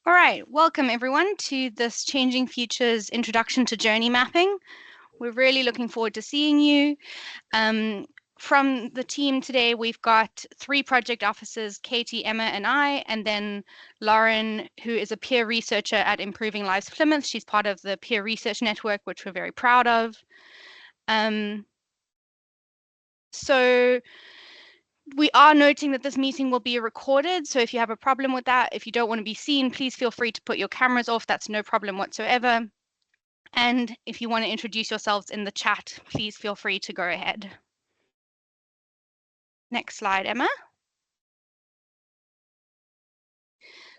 All right, welcome everyone to this Changing Futures Introduction to Journey Mapping. We're really looking forward to seeing you. From the team today, we've got 3 project officers, Katie, Emma, and I, and then Lauren, who is a peer researcher at Improving Lives Plymouth. She's part of the peer research network, which we're very proud of. So we are noting that this meeting will be recorded, so if you have a problem with that, if you don't want to be seen, please feel free to put your cameras off. That's no problem whatsoever. And if you want to introduce yourselves in the chat, please feel free to go ahead. Next slide, Emma.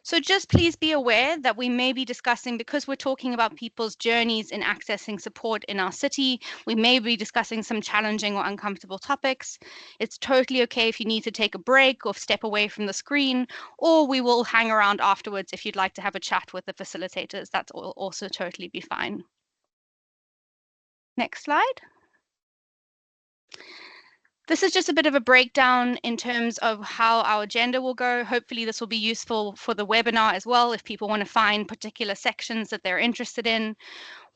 So just please be aware that we may be discussing, because we're talking about people's journeys in accessing support in our city, we may be discussing some challenging or uncomfortable topics. It's totally okay if you need to take a break or step away from the screen, or we will hang around afterwards if you'd like to have a chat with the facilitators. That's also totally be fine. Next slide. This is just a bit of a breakdown in terms of how our agenda will go. Hopefully this will be useful for the webinar as well if people want to find particular sections that they're interested in.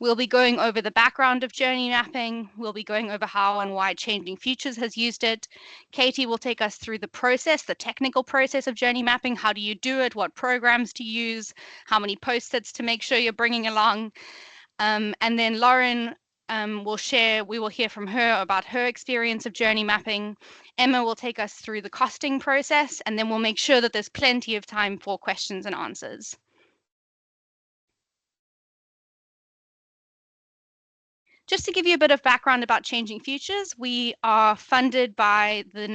We'll be going over the background of journey mapping. We'll be going over how and why Changing Futures has used it. Katie will take us through the process, the technical process of journey mapping. How do you do it? What programs to use? How many post-its to make sure you're bringing along? And then Lauren we will hear from her about her experience of journey mapping. Emma will take us through the costing process, and then we'll make sure that there's plenty of time for questions and answers. Just to give you a bit of background about Changing Futures, we are funded by the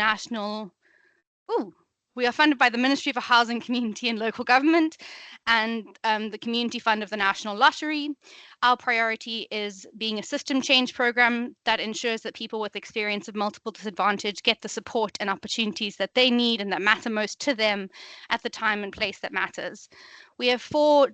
Ministry for Housing, Community and Local Government and the Community Fund of the National Lottery. Our priority is being a system change program that ensures that people with experience of multiple disadvantage get the support and opportunities that they need and that matter most to them at the time and place that matters. We have 4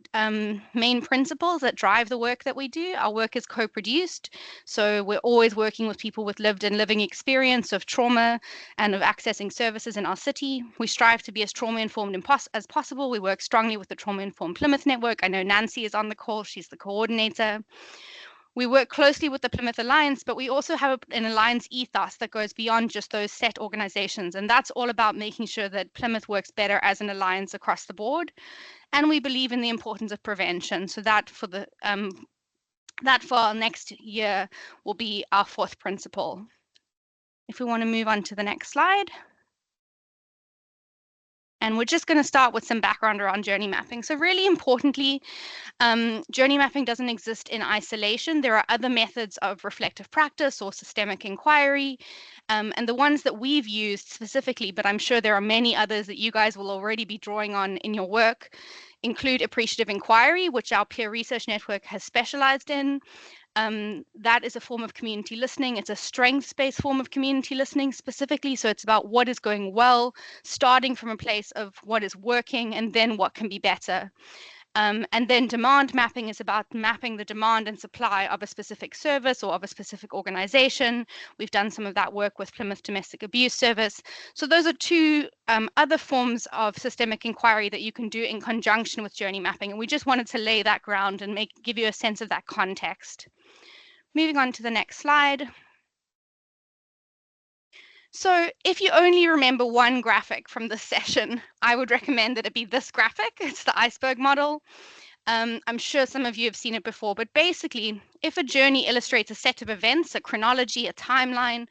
main principles that drive the work that we do. Our work is co-produced, so we're always working with people with lived and living experience of trauma and of accessing services in our city. We strive to be as trauma-informed as possible. We work strongly with the Trauma-Informed Plymouth Network. I know Nancy is on the call. She's the coordinator. We work closely with the Plymouth Alliance, but we also have an Alliance ethos that goes beyond just those set organizations. And that's all about making sure that Plymouth works better as an alliance across the board. And we believe in the importance of prevention. So that for our next year will be our 4th principle. If we want to move on to the next slide. And we're just going to start with some background around journey mapping. So really importantly, journey mapping doesn't exist in isolation. There are other methods of reflective practice or systemic inquiry. And the ones that we've used specifically, but I'm sure there are many others that you guys will already be drawing on in your work, include appreciative inquiry, which our peer research network has specialized in. That is a form of community listening. It's a strengths-based form of community listening specifically. So it's about what is going well, starting from a place of what is working and then what can be better. And then demand mapping is about mapping the demand and supply of a specific service or of a specific organization. We've done some of that work with Plymouth Domestic Abuse Service. So those are 2 other forms of systemic inquiry that you can do in conjunction with journey mapping. And we just wanted to lay that ground and give you a sense of that context. Moving on to the next slide. So if you only remember one graphic from this session, I would recommend that it be this graphic. It's the iceberg model. I'm sure some of you have seen it before, but basically, if a journey illustrates a set of events, a chronology, a timeline,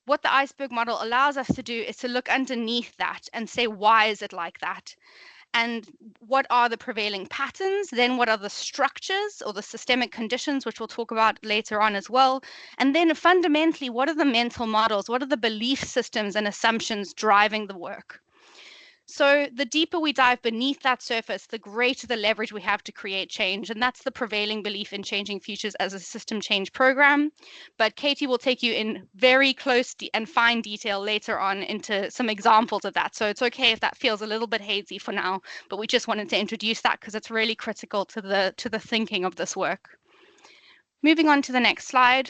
what the iceberg model allows us to do is to look underneath that and say, why is it like that? And what are the prevailing patterns? Then what are the structures or the systemic conditions, which we'll talk about later on as well? And then fundamentally, what are the mental models? What are the belief systems and assumptions driving the work? So the deeper we dive beneath that surface, the greater the leverage we have to create change. And that's the prevailing belief in Changing Futures as a system change program. But Katie will take you in very close and fine detail later on into some examples of that. So it's okay if that feels a little bit hazy for now, but we just wanted to introduce that because it's really critical to the thinking of this work. Moving on to the next slide.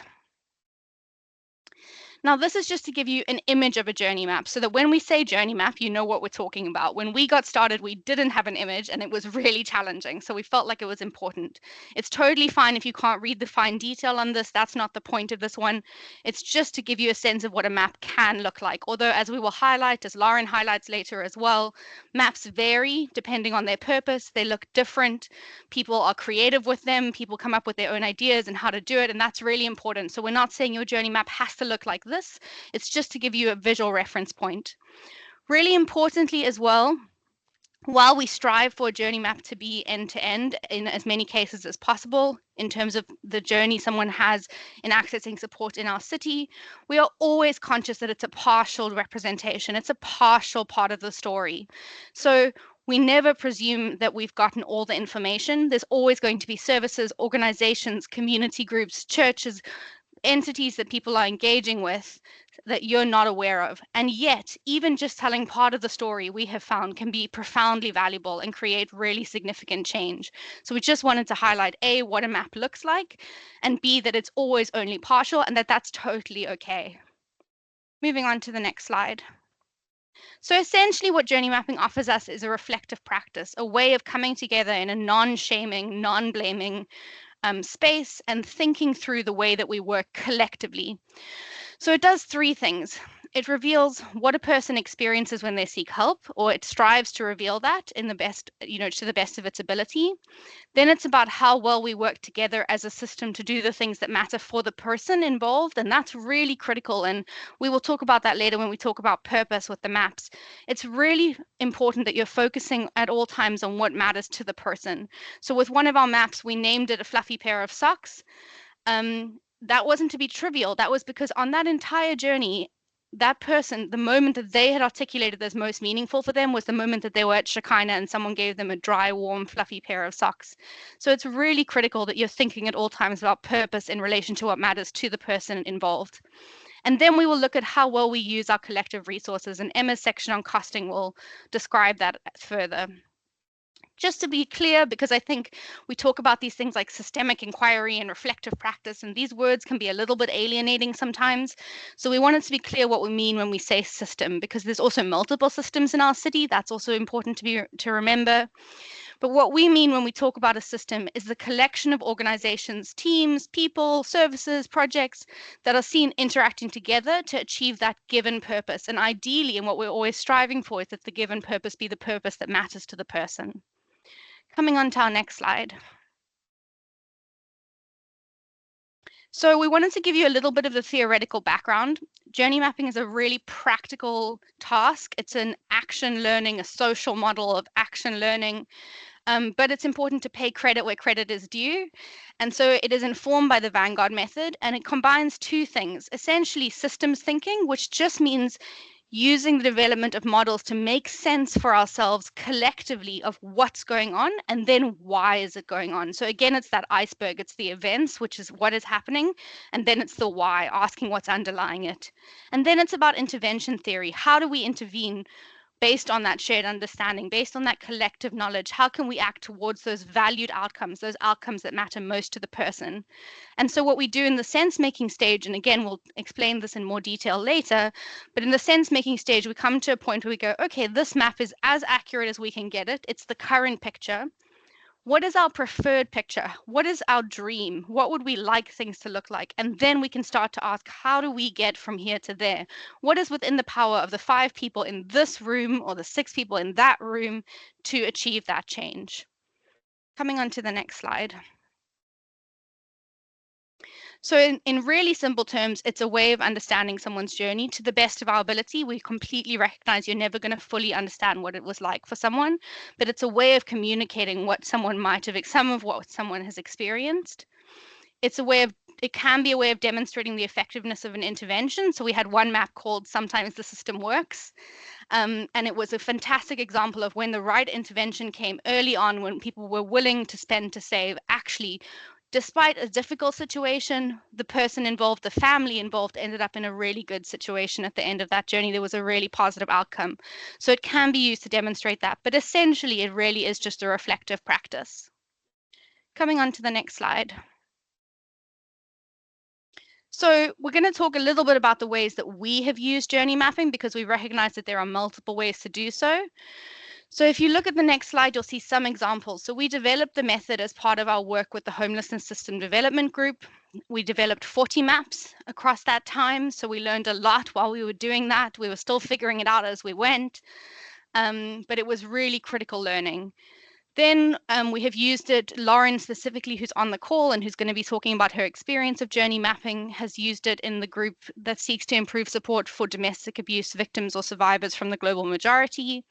Now, this is just to give you an image of a journey map so that when we say journey map, you know what we're talking about. When we got started, we didn't have an image and it was really challenging. So we felt like it was important. It's totally fine if you can't read the fine detail on this. That's not the point of this one. It's just to give you a sense of what a map can look like. Although, as we will highlight, as Lauren highlights later as well, maps vary depending on their purpose. They look different. People are creative with them. People come up with their own ideas and how to do it. And that's really important. So we're not saying your journey map has to look like this. It's just to give you a visual reference point. Really importantly as well, while we strive for a journey map to be end-to-end in as many cases as possible in terms of the journey someone has in accessing support in our city, we are always conscious that it's a partial representation. It's a partial part of the story. So we never presume that we've gotten all the information. There's always going to be services, organizations, community groups, churches, entities that people are engaging with that you're not aware of. And yet, even just telling part of the story we have found can be profoundly valuable and create really significant change. So we just wanted to highlight A, what a map looks like, and B, that it's always only partial and that that's totally okay. Moving on to the next slide. So essentially what journey mapping offers us is a reflective practice, a way of coming together in a non-shaming, non-blaming space and thinking through the way that we work collectively. So it does three things. It reveals what a person experiences when they seek help, or it strives to reveal that in the best, to the best of its ability. Then it's about how well we work together as a system to do the things that matter for the person involved. And that's really critical. And we will talk about that later when we talk about purpose with the maps. It's really important that you're focusing at all times on what matters to the person. So with one of our maps, we named it a fluffy pair of socks. That wasn't to be trivial. That was because on that entire journey, that person, the moment that they had articulated as most meaningful for them was the moment that they were at Shekinah and someone gave them a dry, warm, fluffy pair of socks. So it's really critical that you're thinking at all times about purpose in relation to what matters to the person involved. And then we will look at how well we use our collective resources, and Emma's section on costing will describe that further. Just to be clear, because I think we talk about these things like systemic inquiry and reflective practice, and these words can be a little bit alienating sometimes. So we wanted to be clear what we mean when we say system, because there's also multiple systems in our city. That's also important to remember. But what we mean when we talk about a system is the collection of organizations, teams, people, services, projects that are seen interacting together to achieve that given purpose. And ideally, and what we're always striving for, is that the given purpose be the purpose that matters to the person. Coming on to our next slide. So we wanted to give you a little bit of the theoretical background. Journey mapping is a really practical task. It's an action learning, a social model of action learning, but it's important to pay credit where credit is due. And so it is informed by the Vanguard method, and it combines two things, essentially systems thinking, which just means using the development of models to make sense for ourselves collectively of what's going on and then why is it going on. So again, it's that iceberg, it's the events, which is what is happening, and then it's the why, asking what's underlying it. And then it's about intervention theory. How do we intervene based on that shared understanding, based on that collective knowledge? How can we act towards those valued outcomes, those outcomes that matter most to the person? And so what we do in the sense-making stage, and again, we'll explain this in more detail later, but in the sense-making stage, we come to a point where we go, okay, this map is as accurate as we can get it. It's the current picture. What is our preferred picture? What is our dream? What would we like things to look like? And then we can start to ask, how do we get from here to there? What is within the power of the 5 people in this room or the 6 people in that room to achieve that change? Coming on to the next slide. So in really simple terms, it's a way of understanding someone's journey to the best of our ability. We completely recognize you're never going to fully understand what it was like for someone, but it's a way of communicating what someone might have, some of what someone has experienced. It can be a way of demonstrating the effectiveness of an intervention. So we had one map called Sometimes the System Works. And it was a fantastic example of when the right intervention came early on, when people were willing to spend to save, actually, despite a difficult situation, the person involved, the family involved, ended up in a really good situation at the end of that journey. There was a really positive outcome. So it can be used to demonstrate that. But essentially, it really is just a reflective practice. Coming on to the next slide. So we're going to talk a little bit about the ways that we have used journey mapping, because we recognize that there are multiple ways to do so. So if you look at the next slide, you'll see some examples. So we developed the method as part of our work with the Homelessness System Development Group. We developed 40 maps across that time. So we learned a lot while we were doing that. We were still figuring it out as we went, but it was really critical learning. Then we have used it. Lauren specifically, who's on the call and who's going to be talking about her experience of journey mapping, has used it in the group that seeks to improve support for domestic abuse victims or survivors from the global majority.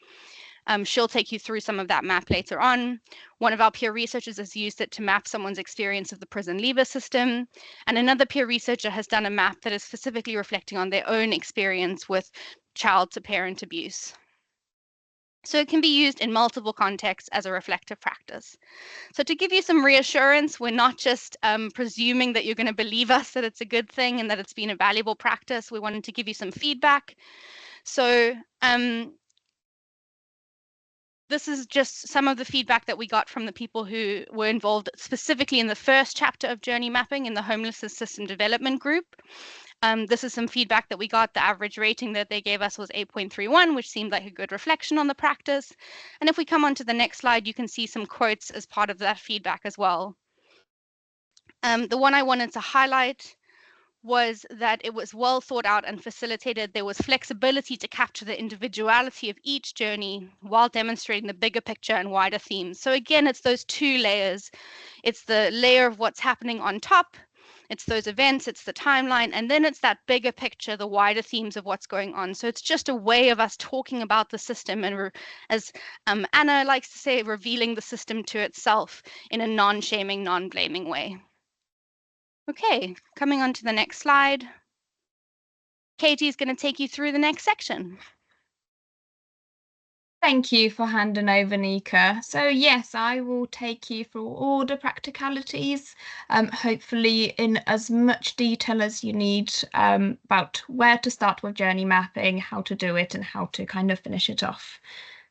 She'll take you through some of that map later on. One of our peer researchers has used it to map someone's experience of the prison leaver system. And another peer researcher has done a map that is specifically reflecting on their own experience with child to parent abuse. So it can be used in multiple contexts as a reflective practice. So to give you some reassurance, we're not just presuming that you're going to believe us that it's a good thing and that it's been a valuable practice. We wanted to give you some feedback. So this is just some of the feedback that we got from the people who were involved specifically in the first chapter of journey mapping in the Homelessness System Development Group. This is some feedback that we got. The average rating that they gave us was 8.31, which seemed like a good reflection on the practice. And if we come on to the next slide, you can see some quotes as part of that feedback as well. The one I wanted to highlight was that it was well thought out and facilitated. There was flexibility to capture the individuality of each journey while demonstrating the bigger picture and wider themes. So again, it's those two layers. It's the layer of what's happening on top, it's those events, it's the timeline, and then it's that bigger picture, the wider themes of what's going on. So it's just a way of us talking about the system and, as Anna likes to say, revealing the system to itself in a non-shaming, non-blaming way. Okay, coming on to the next slide. Katie is going to take you through the next section. Thank you for handing over, Nika. So yes, I will take you through all the practicalities, hopefully in as much detail as you need, about where to start with journey mapping, how to do it, and how to kind of finish it off.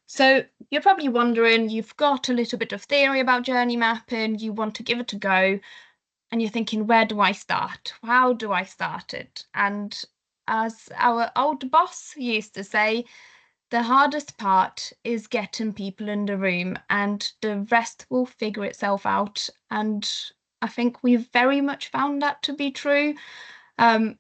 So you're probably wondering, you've got a little bit of theory about journey mapping, you want to give it a go, and you're thinking, where do I start? How do I start it? And as our old boss used to say, the hardest part is getting people in the room, and the rest will figure itself out. And I think we've very much found that to be true. The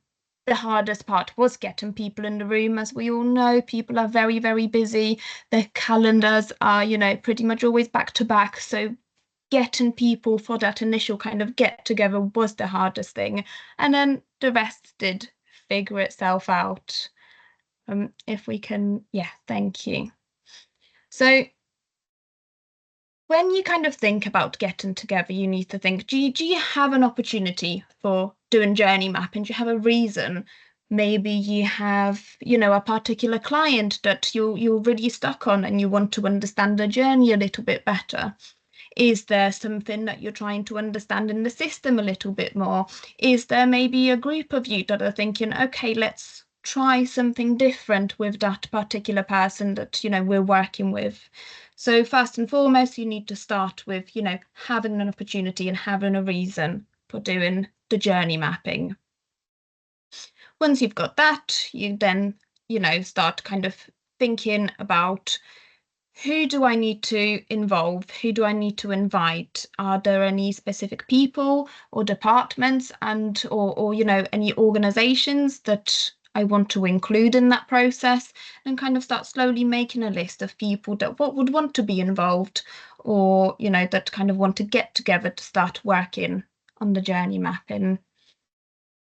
hardest part was getting people in the room. As we all know, people are very, very busy. Their calendars are, pretty much always back to back. So getting people for that initial kind of get together was the hardest thing. And then the rest did figure itself out. If we can, yeah, thank you. So when you kind of think about getting together, you need to think, do you have an opportunity for doing journey mapping? Do you have a reason? Maybe you have, a particular client that you're really stuck on and you want to understand the journey a little bit better. Is there something that you're trying to understand in the system a little bit more? Is there maybe a group of you that are thinking, okay, let's try something different with that particular person that, we're working with? So first and foremost, you need to start with, having an opportunity and having a reason for doing the journey mapping. Once you've got that, you then, start kind of thinking about, who do I need to involve? Who do I need to invite? Are there any specific people or departments or any organizations that I want to include in that process, and kind of start slowly making a list of people that would want to be involved, or, that kind of want to get together to start working on the journey mapping.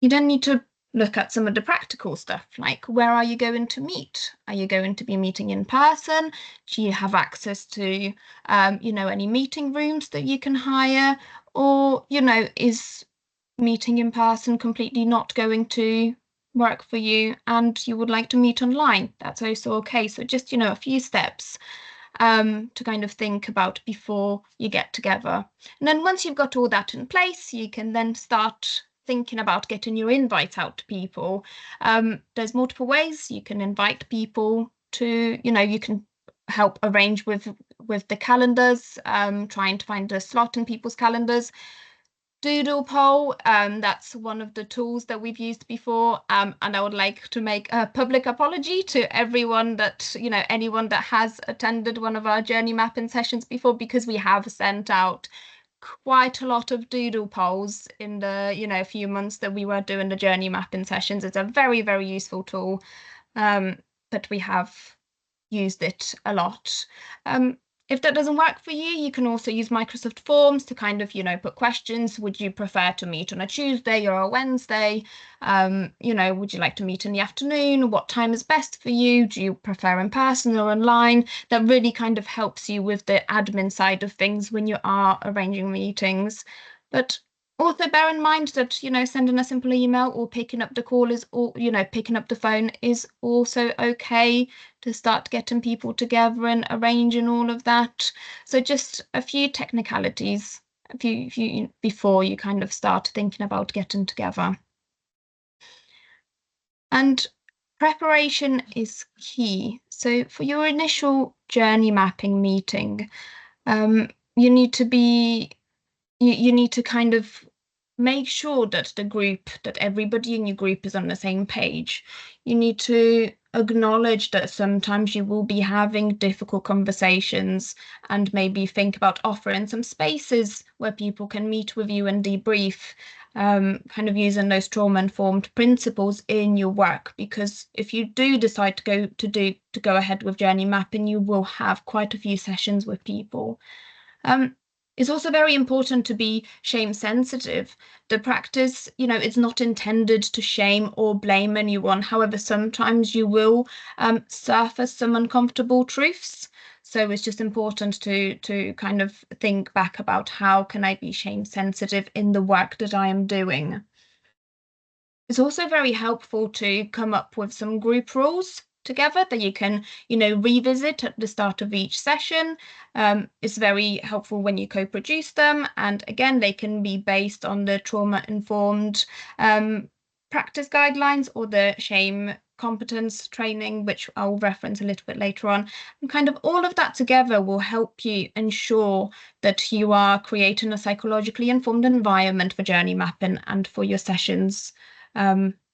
You then need to look at some of the practical stuff, like, where are you going to meet? Are you going to be meeting in person? Do you have access to, any meeting rooms that you can hire? Or, is meeting in person completely not going to work for you and you would like to meet online? That's also okay. So just, a few steps to kind of think about before you get together. And then once you've got all that in place, you can then start thinking about getting your invite out to people. There's multiple ways you can invite people to, you can help arrange with the calendars, trying to find a slot in people's calendars. doodle poll. That's one of the tools that we've used before. And I would like to make a public apology to everyone that, anyone that has attended one of our journey mapping sessions before, because we have sent out quite a lot of doodle polls in the, few months that we were doing the journey mapping sessions. It's a very, very useful tool. But we have used it a lot. If that doesn't work for you, you can also use Microsoft Forms to kind of, put questions. Would you prefer to meet on a Tuesday or a Wednesday? Would you like to meet in the afternoon? What time is best for you? Do you prefer in person or online? That really kind of helps you with the admin side of things when you are arranging meetings. But also bear in mind that, sending a simple email or picking up the call is, or, picking up the phone is also okay to start getting people together and arranging all of that. So just a few technicalities, a few before you kind of start thinking about getting together. And preparation is key. So for your initial journey mapping meeting, you need to kind of make sure that that everybody in your group is on the same page. You need to acknowledge that sometimes you will be having difficult conversations and maybe think about offering some spaces where people can meet with you and debrief, kind of using those trauma-informed principles in your work. Because if you do decide to go ahead with journey mapping, you will have quite a few sessions with people. It's also very important to be shame sensitive. The practice, it's not intended to shame or blame anyone. However, sometimes you will surface some uncomfortable truths. So it's just important to kind of think back about how can I be shame sensitive in the work that I am doing. It's also very helpful to come up with some group rules together that you can, revisit at the start of each session. It's very helpful when you co-produce them. And again, they can be based on the trauma-informed practice guidelines or the shame competence training, which I'll reference a little bit later on. And kind of all of that together will help you ensure that you are creating a psychologically informed environment for journey mapping and for your sessions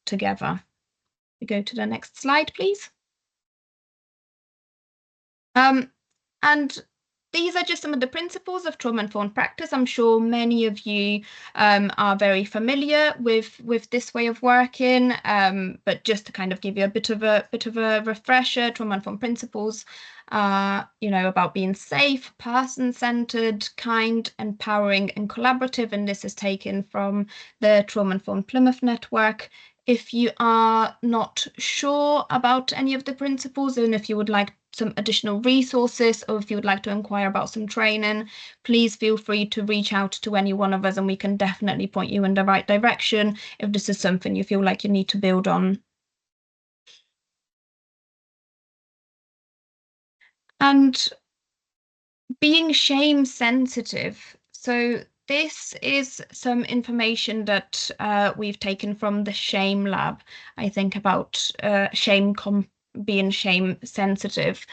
together. We go to the next slide, please. And these are just some of the principles of trauma-informed practice. I'm sure many of you are very familiar with this way of working, but just to kind of give you a bit of a refresher, trauma-informed principles are, about being safe, person-centered, kind, empowering, and collaborative. And this is taken from the Trauma-Informed Plymouth network. If you are not sure about any of the principles, and if you would like some additional resources, or if you would like to inquire about some training, please feel free to reach out to any one of us and we can definitely point you in the right direction if this is something you feel like you need to build on. And being shame sensitive. So this is some information that we've taken from the Shame Lab. I think about being shame sensitive.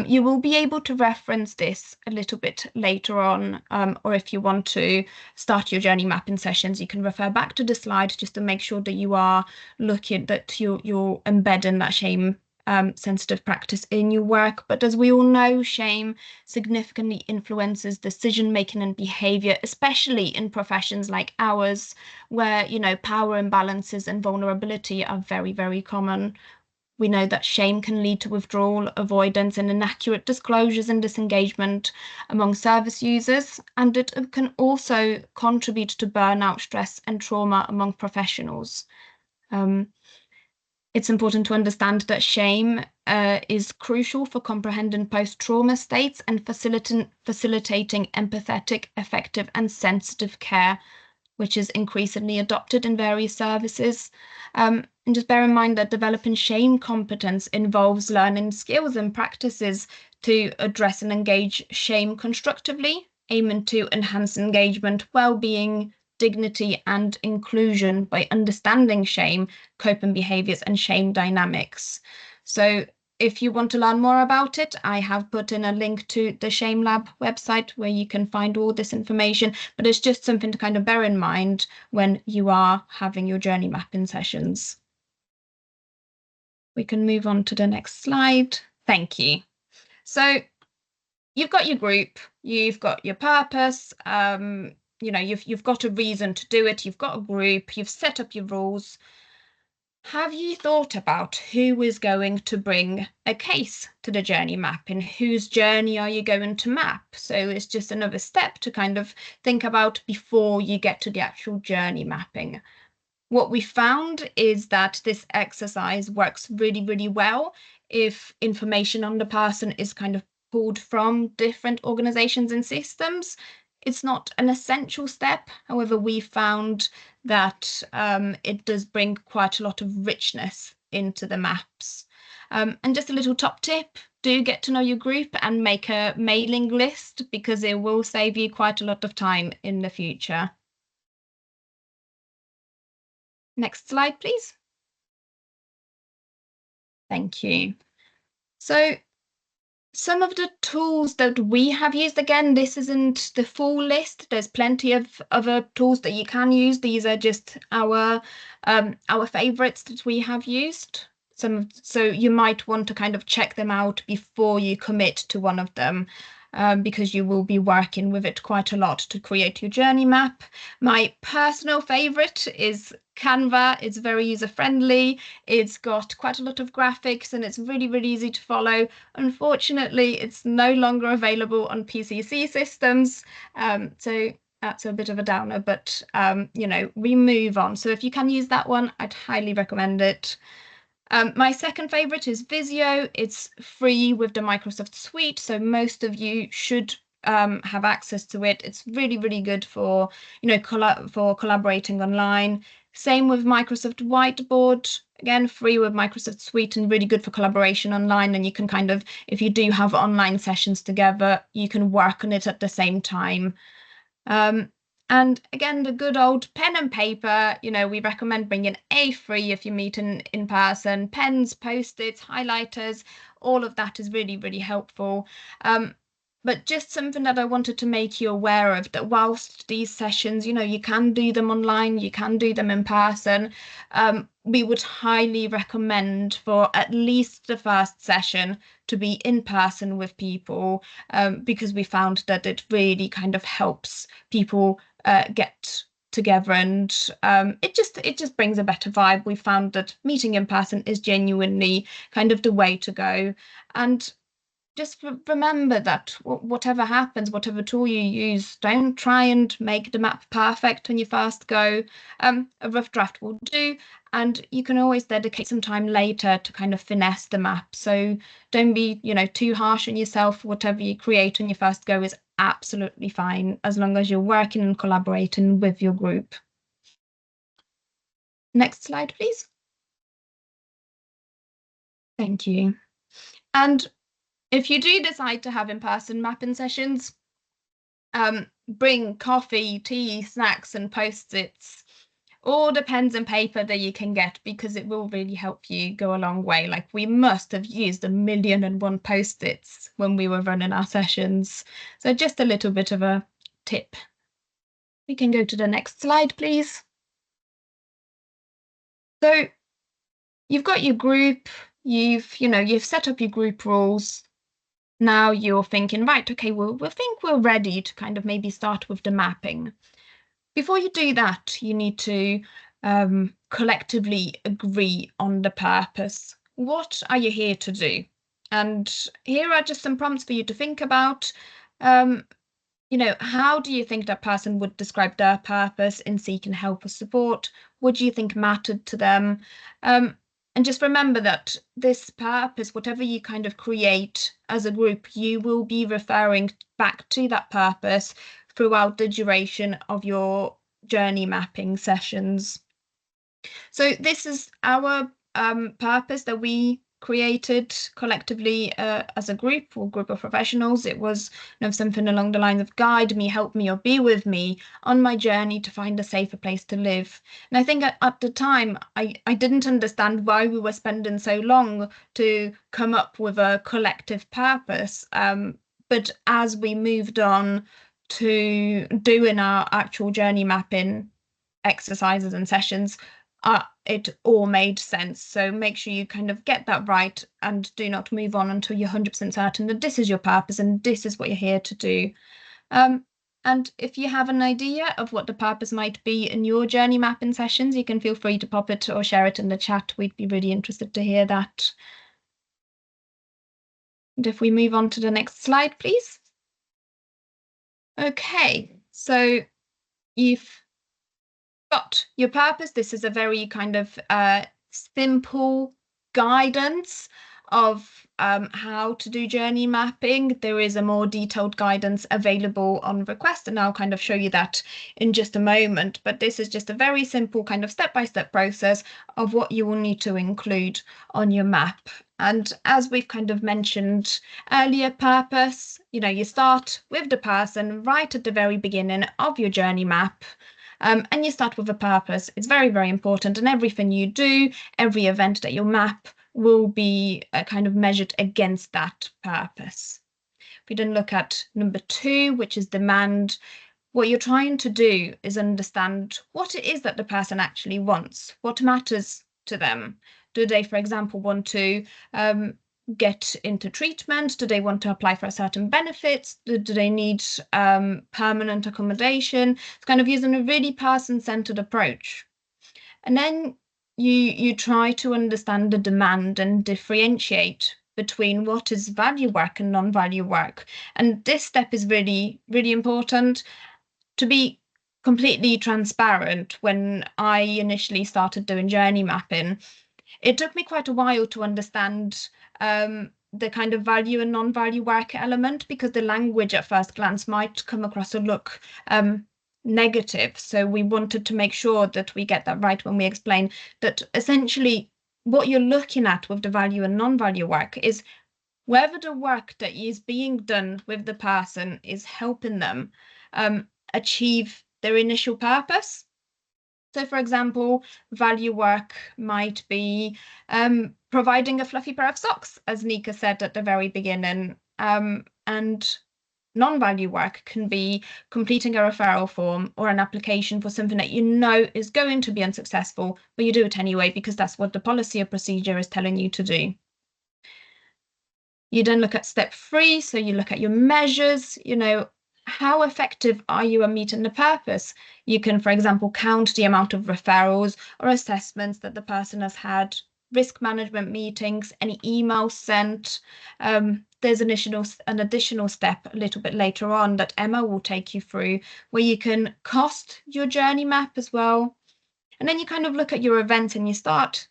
You will be able to reference this a little bit later on, or if you want to start your journey mapping sessions, you can refer back to the slide just to make sure that you are looking, that you're embedding that shame sensitive practice in your work. But as we all know, shame significantly influences decision making and behavior, especially in professions like ours, where, power imbalances and vulnerability are very, very common. We know that shame can lead to withdrawal, avoidance, and inaccurate disclosures and disengagement among service users, and it can also contribute to burnout, stress, and trauma among professionals. It's important to understand that shame is crucial for comprehending post-trauma states and facilitating empathetic, effective, and sensitive care, which is increasingly adopted in various services. And just bear in mind that developing shame competence involves learning skills and practices to address and engage shame constructively, aiming to enhance engagement, well-being, dignity, and inclusion by understanding shame, coping behaviors, and shame dynamics. So if you want to learn more about it, I have put in a link to the Shame Lab website where you can find all this information, but it's just something to kind of bear in mind when you are having your journey mapping sessions. We can move on to the next slide. Thank you. So you've got your group, you've got your purpose, you've got a reason to do it, you've got a group, you've set up your rules. Have you thought about who is going to bring a case to the journey mapping? Whose journey are you going to map? So it's just another step to kind of think about before you get to the actual journey mapping. What we found is that this exercise works really, really well if information on the person is kind of pulled from different organizations and systems. It's not an essential step. However, we found that it does bring quite a lot of richness into the maps. And just a little top tip, do get to know your group and make a mailing list because it will save you quite a lot of time in the future. Next slide, please. Thank you. So some of the tools that we have used, again, this isn't the full list. There's plenty of other tools that you can use. These are just our favorites that we have used. So you might want to kind of check them out before you commit to one of them. Because you will be working with it quite a lot to create your journey map. My personal favorite is Canva. It's very user-friendly. It's got quite a lot of graphics and it's really, really easy to follow. Unfortunately, it's no longer available on PCC systems. So that's a bit of a downer, but we move on. So if you can use that one, I'd highly recommend it. My second favorite is Visio. It's free with the Microsoft Suite, so most of you should have access to it. It's really, really good for for collaborating online. Same with Microsoft Whiteboard. Again, free with Microsoft Suite and really good for collaboration online. And you can kind of, if you do have online sessions together, you can work on it at the same time. And again, the good old pen and paper, we recommend bringing A3 if you meet in person, pens, Post-its, highlighters, all of that is really, really helpful. But just something that I wanted to make you aware of, that whilst these sessions, you can do them online, you can do them in person, we would highly recommend for at least the first session to be in person with people, because we found that it really kind of helps people get together and it just brings a better vibe. We found that meeting in person is genuinely kind of the way to go. And just remember that whatever happens, whatever tool you use, don't try and make the map perfect when you first go. A rough draft will do, and you can always dedicate some time later to kind of finesse the map. So don't be, too harsh on yourself. Whatever you create when you first go is absolutely fine, as long as you're working and collaborating with your group. Next slide, please. Thank you. And if you do decide to have in-person mapping sessions, bring coffee, tea, snacks, and Post-its, or the pens and paper that you can get, because it will really help you go a long way. Like, we must have used 1,000,001 Post-its when we were running our sessions. So just a little bit of a tip. We can go to the next slide, please. So you've got your group, you've set up your group rules. Now you're thinking, right, okay, we'll think we're ready to kind of maybe start with the mapping. Before you do that, you need to collectively agree on the purpose. What are you here to do? And here are just some prompts for you to think about. How do you think that person would describe their purpose in seeking help or support? What do you think mattered to them? And just remember that this purpose, whatever you kind of create as a group, you will be referring back to that purpose throughout the duration of your journey mapping sessions. So this is our purpose that we created collectively as a group or group of professionals. It was something along the lines of guide me, help me, or be with me on my journey to find a safer place to live. And I think at the time, I didn't understand why we were spending so long to come up with a collective purpose. But as we moved on to doing our actual journey mapping exercises and sessions, it all made sense. So make sure you kind of get that right and do not move on until you're 100% certain that this is your purpose and this is what you're here to do. And if you have an idea of what the purpose might be in your journey mapping sessions, you can feel free to pop it or share it in the chat. We'd be really interested to hear that. And if we move on to the next slide, please. Okay, so you've got your purpose. This is a very kind of simple guidance of how to do journey mapping. There is a more detailed guidance available on request, and I'll kind of show you that in just a moment. But this is just a very simple kind of step-by-step process of what you will need to include on your map. And as we've kind of mentioned earlier, purpose, you start with the person right at the very beginning of your journey map. And you start with a purpose. It's very, very important. And everything you do, every event that you map will be kind of measured against that purpose. If we then look at number 2, which is demand, what you're trying to do is understand what it is that the person actually wants, what matters to them. Do they, for example, want to get into treatment? Do they want to apply for a certain benefits? Do they need permanent accommodation? It's kind of using a really person-centered approach. And then you try to understand the demand and differentiate between what is value work and non-value work. And this step is really, really important. To be completely transparent, when I initially started doing journey mapping, it took me quite a while to understand the kind of value and non-value work element, because the language at first glance might come across or look negative. So we wanted to make sure that we get that right when we explain that essentially what you're looking at with the value and non-value work is whether the work that is being done with the person is helping them achieve their initial purpose. So, for example, value work might be providing a fluffy pair of socks, as Nika said at the very beginning. And non-value work can be completing a referral form or an application for something that you know is going to be unsuccessful, but you do it anyway because that's what the policy or procedure is telling you to do. You then look at step 3, so you look at your measures, how effective are you at meeting the purpose? You can, for example, count the amount of referrals or assessments that the person has had, risk management meetings, any emails sent. There's an additional step a little bit later on that Emma will take you through, where you can cost your journey map as well. And then you kind of look at your events and you start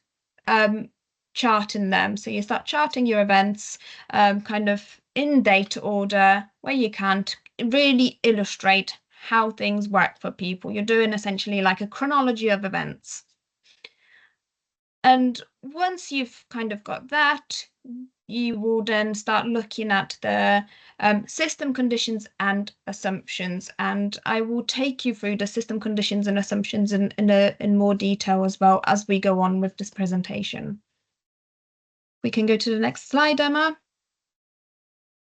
charting them. So you start charting your events kind of in date order where you can to really illustrate how things work for people. You're doing essentially like a chronology of events. And once you've kind of got that, you will then start looking at the system conditions and assumptions. And I will take you through the system conditions and assumptions in more detail as well as we go on with this presentation. We can go to the next slide, Emma.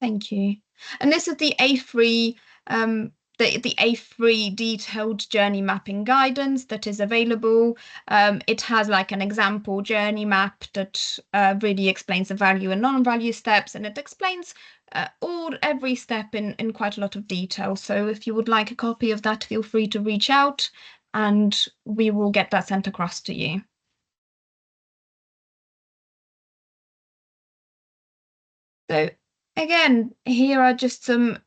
Thank you. And this is the A3 the A3 detailed journey mapping guidance that is available. It has like an example journey map that really explains the value and non-value steps, and it explains every step in quite a lot of detail. So if you would like a copy of that, feel free to reach out and we will get that sent across to you. So again, here are just some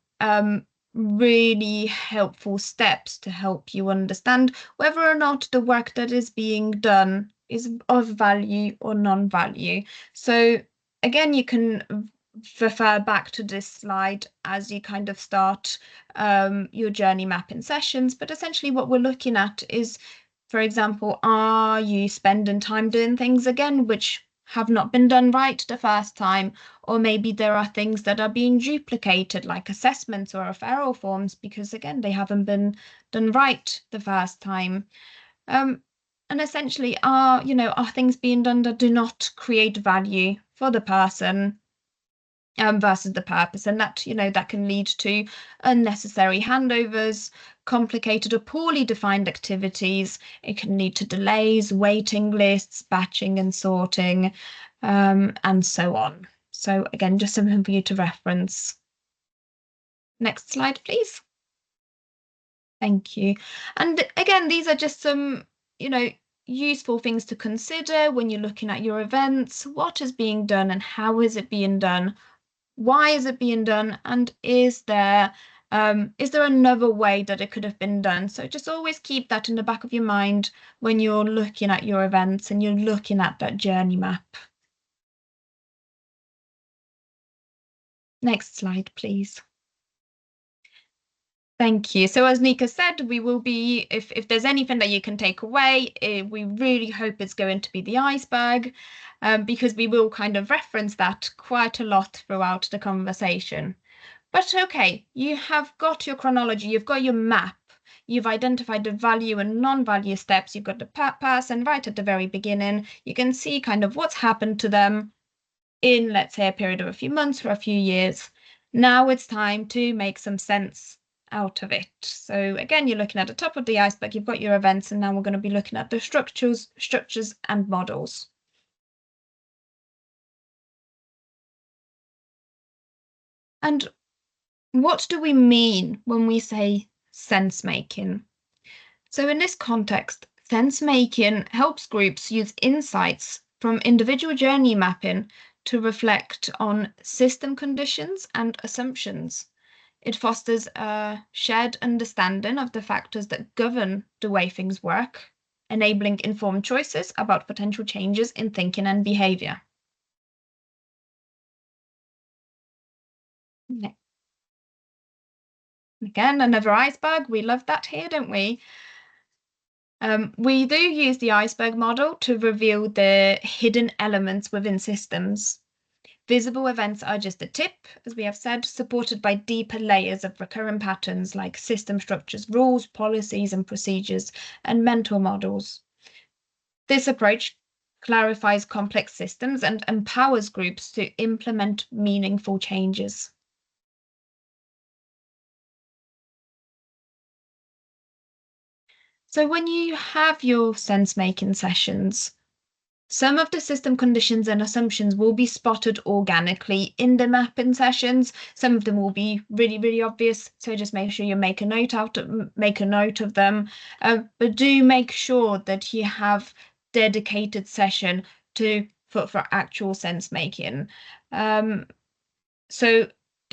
really helpful steps to help you understand whether or not the work that is being done is of value or non-value. So again, you can refer back to this slide as you kind of start your journey mapping sessions. But essentially what we're looking at is, for example, are you spending time doing things again which have not been done right the first time, or maybe there are things that are being duplicated, like assessments or referral forms, because again, they haven't been done right the first time. And essentially, are things being done that do not create value for the person versus the purpose, and that can lead to unnecessary handovers, complicated or poorly defined activities. It can lead to delays, waiting lists, batching and sorting, and so on. So again, just something for you to reference. Next slide, please. Thank you. And again, these are just some, useful things to consider when you're looking at your events. What is being done and how is it being done? Why is it being done? And is there another way that it could have been done? So just always keep that in the back of your mind when you're looking at your events and you're looking at that journey map. Next slide, please. Thank you. So as Nika said, we will be, if there's anything that you can take away, we really hope it's going to be the iceberg, because we will kind of reference that quite a lot throughout the conversation. But okay, you have got your chronology, you've got your map, you've identified the value and non-value steps, you've got the person right at the very beginning, you can see kind of what's happened to them in, let's say, a period of a few months or a few years. Now it's time to make some sense out of it. So again, you're looking at the top of the iceberg, you've got your events, and now we're going to be looking at the structures and models. And what do we mean when we say sense making? So in this context, sense making helps groups use insights from individual journey mapping to reflect on system conditions and assumptions. It fosters a shared understanding of the factors that govern the way things work, enabling informed choices about potential changes in thinking and behavior. Again, another iceberg. We love that here, don't we? We do use the iceberg model to reveal the hidden elements within systems. Visible events are just a tip, as we have said, supported by deeper layers of recurring patterns like system structures, rules, policies, and procedures, and mental models. This approach clarifies complex systems and empowers groups to implement meaningful changes. So when you have your sense-making sessions, some of the system conditions and assumptions will be spotted organically in the mapping sessions. Some of them will be really, really obvious. So just make sure you make a note of them. But do make sure that you have dedicated session for actual sense making. So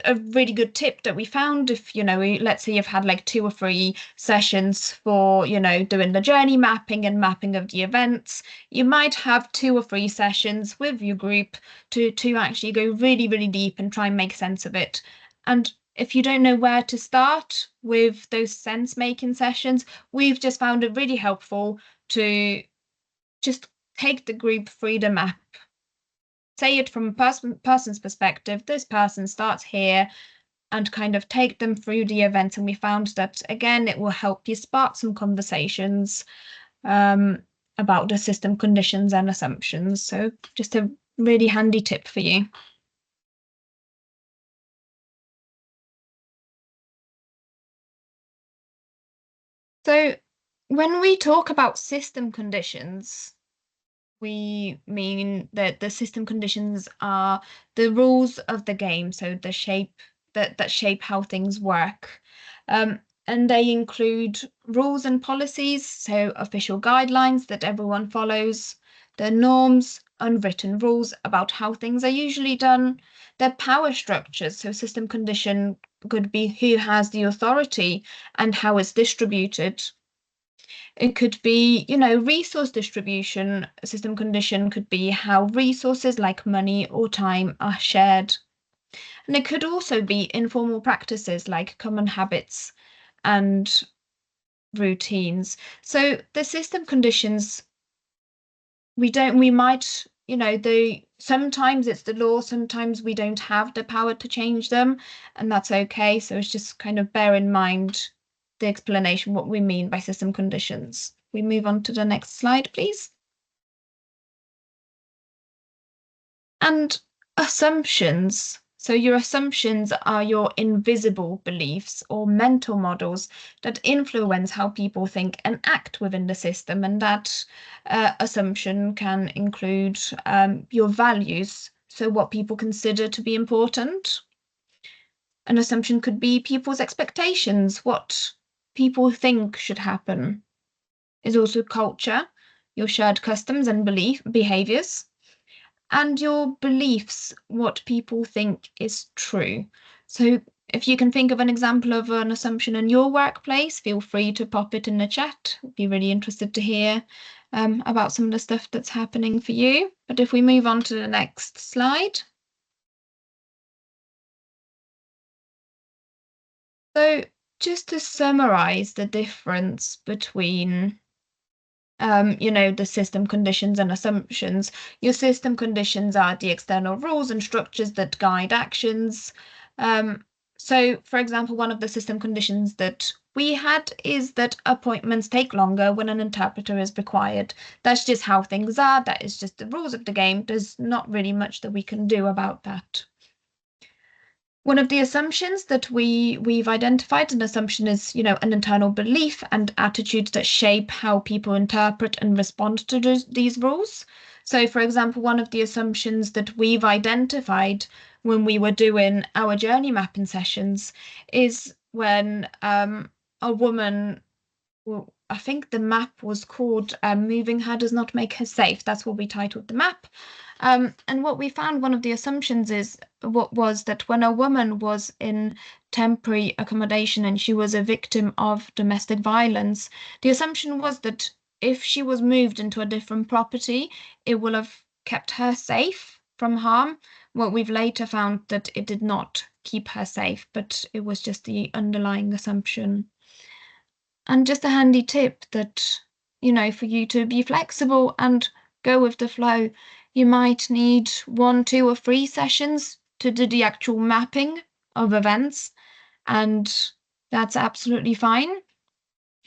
a really good tip that we found, if let's say you've had like 2 or 3 sessions for doing the journey mapping and mapping of the events, you might have 2 or 3 sessions with your group to actually go really, really deep and try and make sense of it. And if you don't know where to start with those sense making sessions, we've just found it really helpful to just take the group through the map. Say it from a person's perspective, this person starts here, and kind of take them through the event. And we found that, again, it will help you spark some conversations about the system conditions and assumptions. So just a really handy tip for you. So when we talk about system conditions, we mean that the system conditions are the rules of the game, so the shape that shape how things work. And they include rules and policies, so official guidelines that everyone follows, the norms, unwritten rules about how things are usually done, their power structures, so system condition could be who has the authority and how it's distributed. It could be, resource distribution. A system condition could be how resources like money or time are shared. And it could also be informal practices like common habits and routines. So the system conditions, we might sometimes it's the law, sometimes we don't have the power to change them, and that's okay. So it's just kind of bear in mind the explanation, what we mean by system conditions. We move on to the next slide, please. And assumptions. So your assumptions are your invisible beliefs or mental models that influence how people think and act within the system. And that assumption can include your values, so what people consider to be important. An assumption could be people's expectations, what people think should happen. Is also culture, your shared customs and behaviors, and your beliefs, what people think is true. So if you can think of an example of an assumption in your workplace, feel free to pop it in the chat. I'd be really interested to hear about some of the stuff that's happening for you. But if we move on to the next slide. So just to summarize the difference between the system conditions and assumptions. Your system conditions are the external rules and structures that guide actions. So, for example, one of the system conditions that we had is that appointments take longer when an interpreter is required. That's just how things are. That is just the rules of the game. There's not really much that we can do about that. One of the assumptions that we've identified, an assumption is, an internal belief and attitudes that shape how people interpret and respond to these rules. So, for example, one of the assumptions that we've identified when we were doing our journey mapping sessions is when a woman, well, I think the map was called Moving Her Does Not Make Her Safe. That's what we titled the map. And what we found, one of the assumptions was that when a woman was in temporary accommodation and she was a victim of domestic violence, the assumption was that if she was moved into a different property, it will have kept her safe from harm. What we've later found that it did not keep her safe, but it was just the underlying assumption. And just a handy tip that, for you to be flexible and go with the flow, you might need 1, 2, or 3 sessions to do the actual mapping of events, and that's absolutely fine.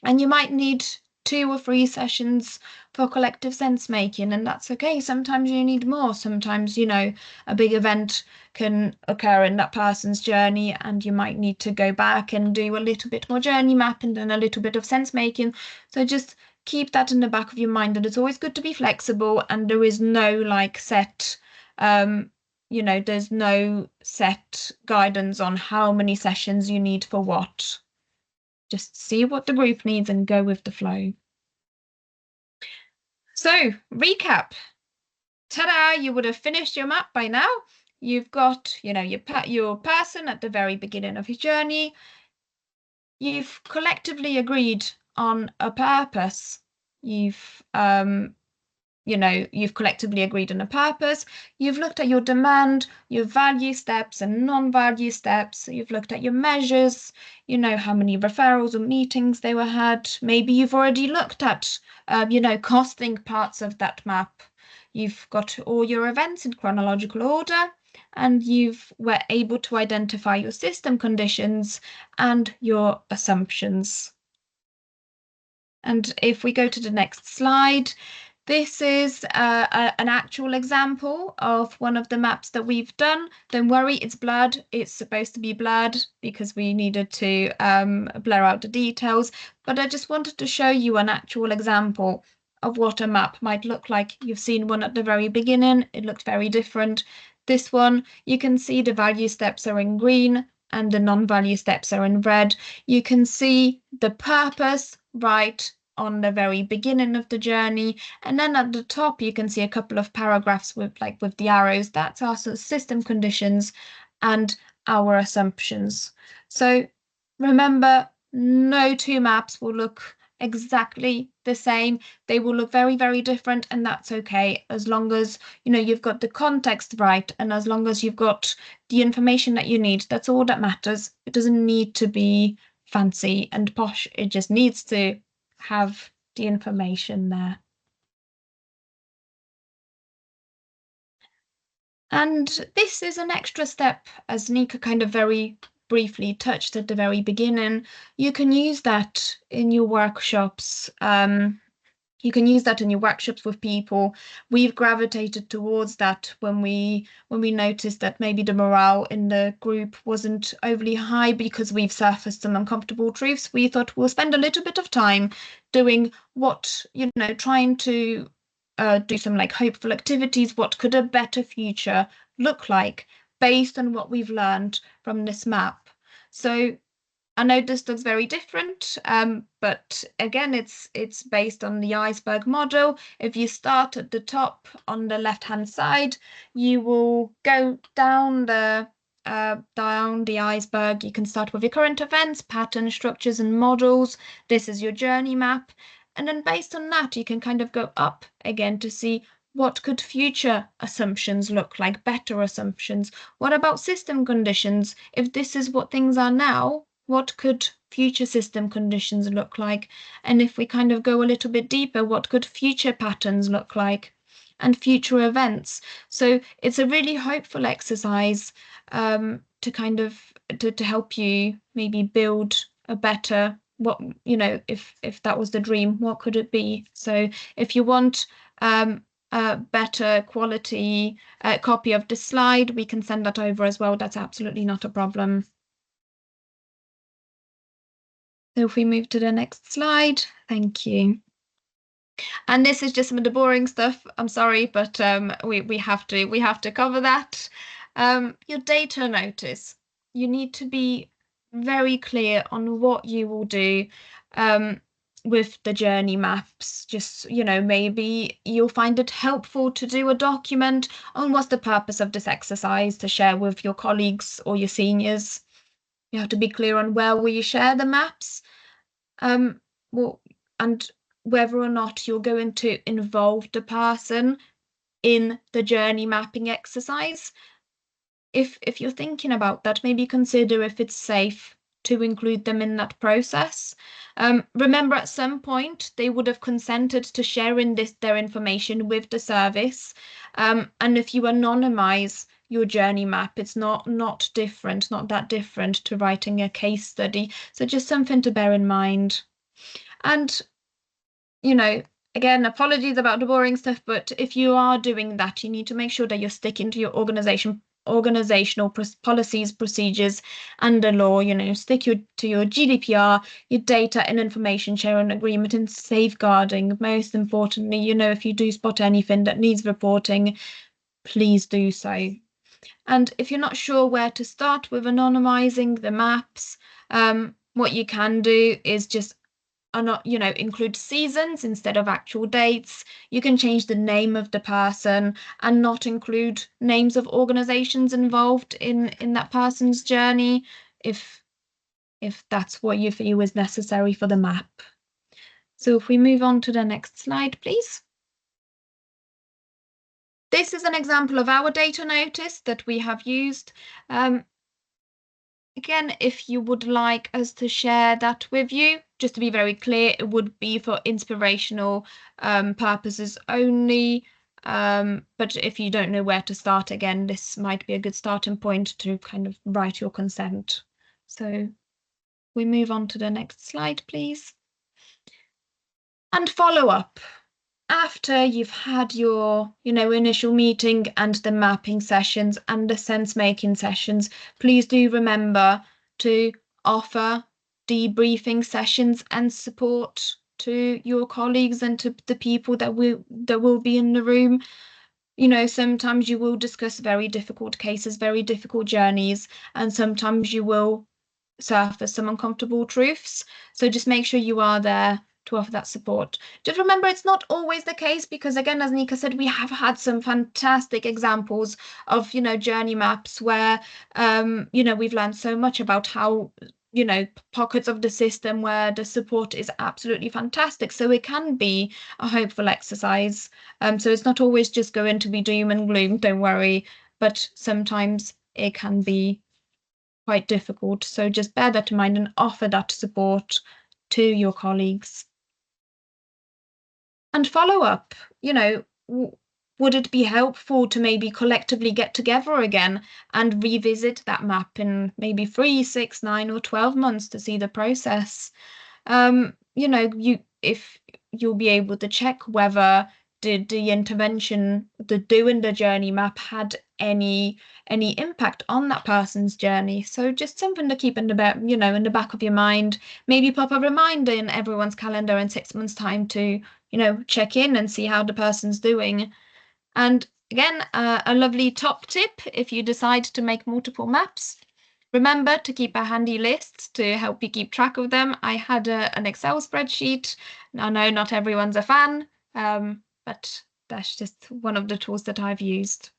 And you might need 2 or 3 sessions for collective sense making, and that's okay. Sometimes you need more. Sometimes, a big event can occur in that person's journey, and you might need to go back and do a little bit more journey mapping and a little bit of sense making. So just keep that in the back of your mind, that it's always good to be flexible, and there is no set there's no set guidance on how many sessions you need for what. Just see what the group needs and go with the flow. So, recap. Ta-da, you would have finished your map by now. You've got, your person at the very beginning of his journey. You've collectively agreed on a purpose. You've collectively agreed on a purpose. You've looked at your demand, your value steps and non-value steps. You've looked at your measures, how many referrals or meetings they were had. Maybe you've already looked at, costing parts of that map. You've got all your events in chronological order, and were able to identify your system conditions and your assumptions. And if we go to the next slide, this is an actual example of one of the maps that we've done. Don't worry, it's blurred. It's supposed to be blurred because we needed to blur out the details. But I just wanted to show you an actual example of what a map might look like. You've seen one at the very beginning. It looked very different. This one, you can see the value steps are in green and the non-value steps are in red. You can see the purpose right on the very beginning of the journey, and then at the top you can see a couple of paragraphs with the arrows. That's our system conditions and our assumptions. So remember, no 2 maps will look exactly the same. They will look very, very different, and that's okay, as long as you've got the context right, and as long as you've got the information that you need. That's all that matters. It doesn't need to be fancy and posh. It just needs to have the information there. And this is an extra step, as Nika kind of very briefly touched at the very beginning. You can use that in your workshops. You can use that in your workshops with people. We've gravitated towards that when we noticed that maybe the morale in the group wasn't overly high because we've surfaced some uncomfortable truths. We thought we'll spend a little bit of time doing what, trying to do some like hopeful activities. What could a better future look like based on what we've learned from this map? So I know this looks very different, but again, it's based on the iceberg model. If you start at the top on the left-hand side, you will go down the iceberg. You can start with your current events, patterns, structures, and models. This is your journey map. And then based on that, you can kind of go up again to see what could future assumptions look like, better assumptions. What about system conditions? If this is what things are now, what could future system conditions look like? And if we kind of go a little bit deeper, what could future patterns look like? And future events. So it's a really hopeful exercise to kind of to help you maybe build a better if that was the dream, what could it be? So if you want a better quality copy of the slide, we can send that over as well. That's absolutely not a problem. So if we move to the next slide, thank you. And this is just some of the boring stuff. I'm sorry, but we have to cover that. Your data notice. You need to be very clear on what you will do with the journey maps. Just, maybe you'll find it helpful to do a document on what's the purpose of this exercise to share with your colleagues or your seniors. You have to be clear on where will you share the maps. And whether or not you're going to involve the person in the journey mapping exercise. If you're thinking about that, maybe consider if it's safe to include them in that process. Remember, at some point, they would have consented to sharing their information with the service. And if you anonymize your journey map, it's not that different to writing a case study. So just something to bear in mind. And again, apologies about the boring stuff, but if you are doing that, you need to make sure that you're sticking to your organizational policies, procedures, and the law. Stick to your GDPR, your data and information sharing agreement, and safeguarding. Most importantly, if you do spot anything that needs reporting, please do so. And if you're not sure where to start with anonymizing the maps, what you can do is just include seasons instead of actual dates. You can change the name of the person and not include names of organizations involved in that person's journey if that's what you feel is necessary for the map. So if we move on to the next slide, please. This is an example of our data notice that we have used. Again, if you would like us to share that with you, just to be very clear, it would be for inspirational purposes only. But if you don't know where to start, again, this might be a good starting point to kind of write your consent. So we move on to the next slide, please. And follow up. After you've had your, initial meeting and the mapping sessions and the sense-making sessions, please do remember to offer debriefing sessions and support to your colleagues and to the people that will be in the room. Sometimes you will discuss very difficult cases, very difficult journeys, and sometimes you will surface some uncomfortable truths. So just make sure you are there to offer that support. Just remember, it's not always the case because, again, as Nika said, we have had some fantastic examples of, journey maps where, we've learned so much about how, pockets of the system where the support is absolutely fantastic. So it can be a hopeful exercise. So it's not always just going to be doom and gloom, don't worry, but sometimes it can be quite difficult. So just bear that in mind and offer that support to your colleagues. And follow up, would it be helpful to maybe collectively get together again and revisit that map in maybe 3, 6, 9, or 12 months to see the process? If you'll be able to check whether did the intervention, the doing the journey map had any impact on that person's journey. So just something to keep in the back, in the back of your mind. Maybe pop a reminder in everyone's calendar in 6 months' time to, check in and see how the person's doing. And again, a lovely top tip if you decide to make multiple maps. Remember to keep a handy list to help you keep track of them. I had an Excel spreadsheet. I know not everyone's a fan, but that's just one of the tools that I've used.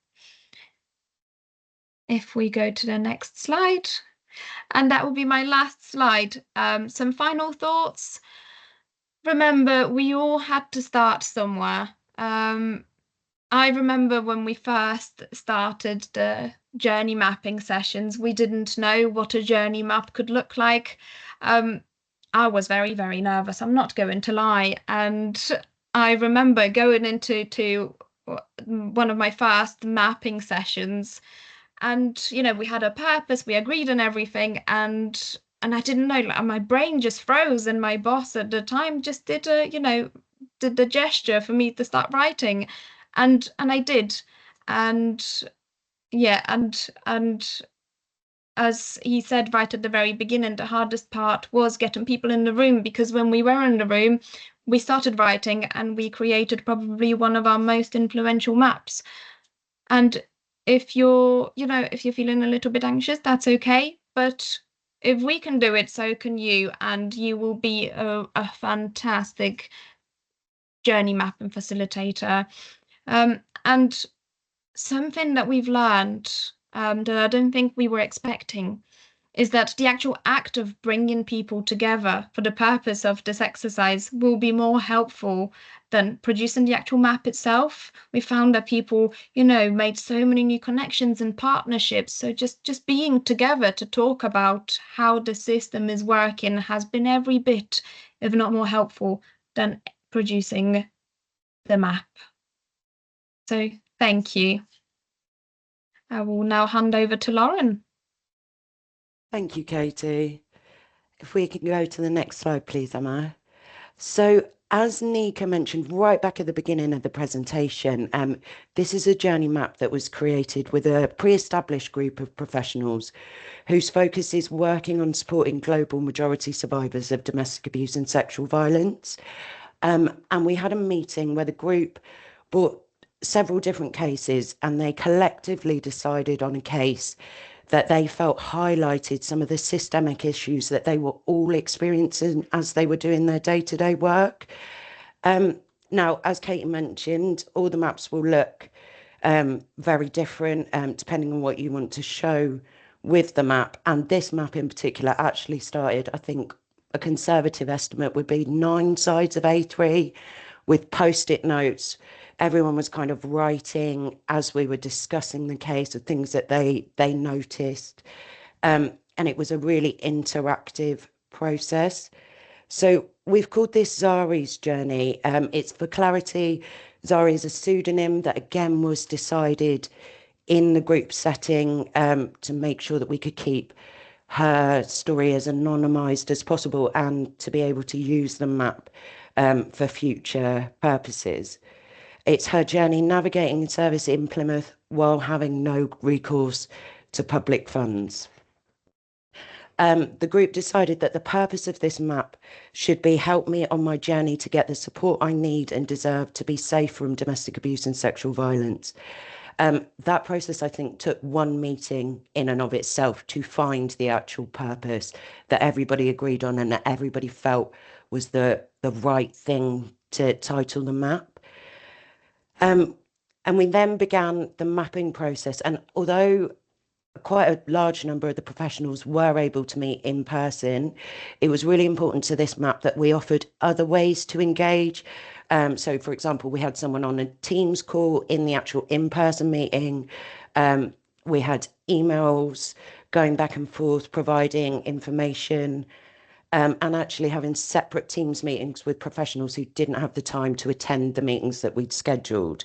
If we go to the next slide, and that will be my last slide. Some final thoughts. Remember, we all had to start somewhere. I remember when we first started the journey mapping sessions, we didn't know what a journey map could look like. I was very, very nervous. I'm not going to lie. And I remember going into one of my first mapping sessions, and we had a purpose, we agreed on everything, and I didn't know, like, my brain just froze, and my boss at the time just did the gesture for me to start writing, and I did. And yeah, and as he said right at the very beginning, the hardest part was getting people in the room, because when we were in the room, we started writing and we created probably one of our most influential maps. And if you're feeling a little bit anxious, that's okay. But if we can do it, so can you, and you will be a fantastic journey map and facilitator. And something that we've learned, that I don't think we were expecting, is that the actual act of bringing people together for the purpose of this exercise will be more helpful than producing the actual map itself. We found that people, made so many new connections and partnerships. So just being together to talk about how the system is working has been every bit, if not more helpful, than producing the map. So thank you. I will now hand over to Lauren. Thank you, Katie. If we can go to the next slide, please, Emma. So as Nika mentioned right back at the beginning of the presentation, this is a journey map that was created with a pre-established group of professionals whose focus is working on supporting global majority survivors of domestic abuse and sexual violence. And we had a meeting where the group brought several different cases, and they collectively decided on a case that they felt highlighted some of the systemic issues that they were all experiencing as they were doing their day-to-day work. Now, as Katie mentioned, all the maps will look very different depending on what you want to show with the map. And this map in particular actually started, I think, a conservative estimate would be 9 sides of A3 with post-it notes. Everyone was kind of writing as we were discussing the case of things that they noticed. And it was a really interactive process. So we've called this Zari's journey. It's for clarity. Zari is a pseudonym that again was decided in the group setting to make sure that we could keep her story as anonymized as possible and to be able to use the map for future purposes. It's her journey navigating service in Plymouth while having no recourse to public funds. The group decided that the purpose of this map should be help me on my journey to get the support I need and deserve to be safe from domestic abuse and sexual violence. That process, I think, took one meeting in and of itself to find the actual purpose that everybody agreed on and that everybody felt was the right thing to title the map. And we then began the mapping process. And although quite a large number of the professionals were able to meet in person, it was really important to this map that we offered other ways to engage. So, for example, we had someone on a Teams call in the actual in-person meeting. We had emails going back and forth, providing information, and actually having separate Teams meetings with professionals who didn't have the time to attend the meetings that we'd scheduled.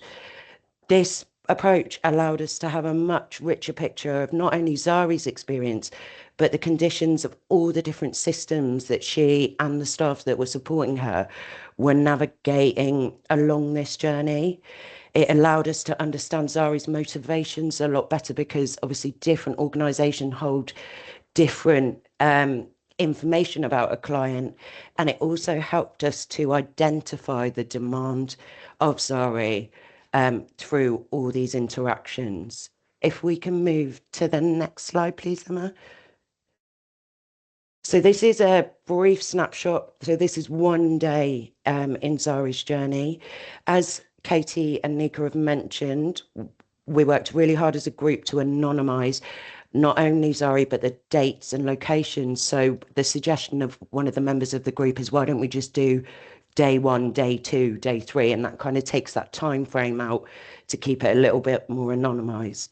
This approach allowed us to have a much richer picture of not only Zari's experience, but the conditions of all the different systems that she and the staff that were supporting her were navigating along this journey. It allowed us to understand Zari's motivations a lot better, because obviously different organisations hold different information about a client, and it also helped us to identify the demand of Zari through all these interactions. If we can move to the next slide, please, Emma. So this is a brief snapshot. So this is one day in Zari's journey. As Katie and Nika have mentioned, we worked really hard as a group to anonymise not only Zari, but the dates and locations. So the suggestion of one of the members of the group is, why don't we just do day 1, day 2, day 3? And that kind of takes that time frame out to keep it a little bit more anonymised.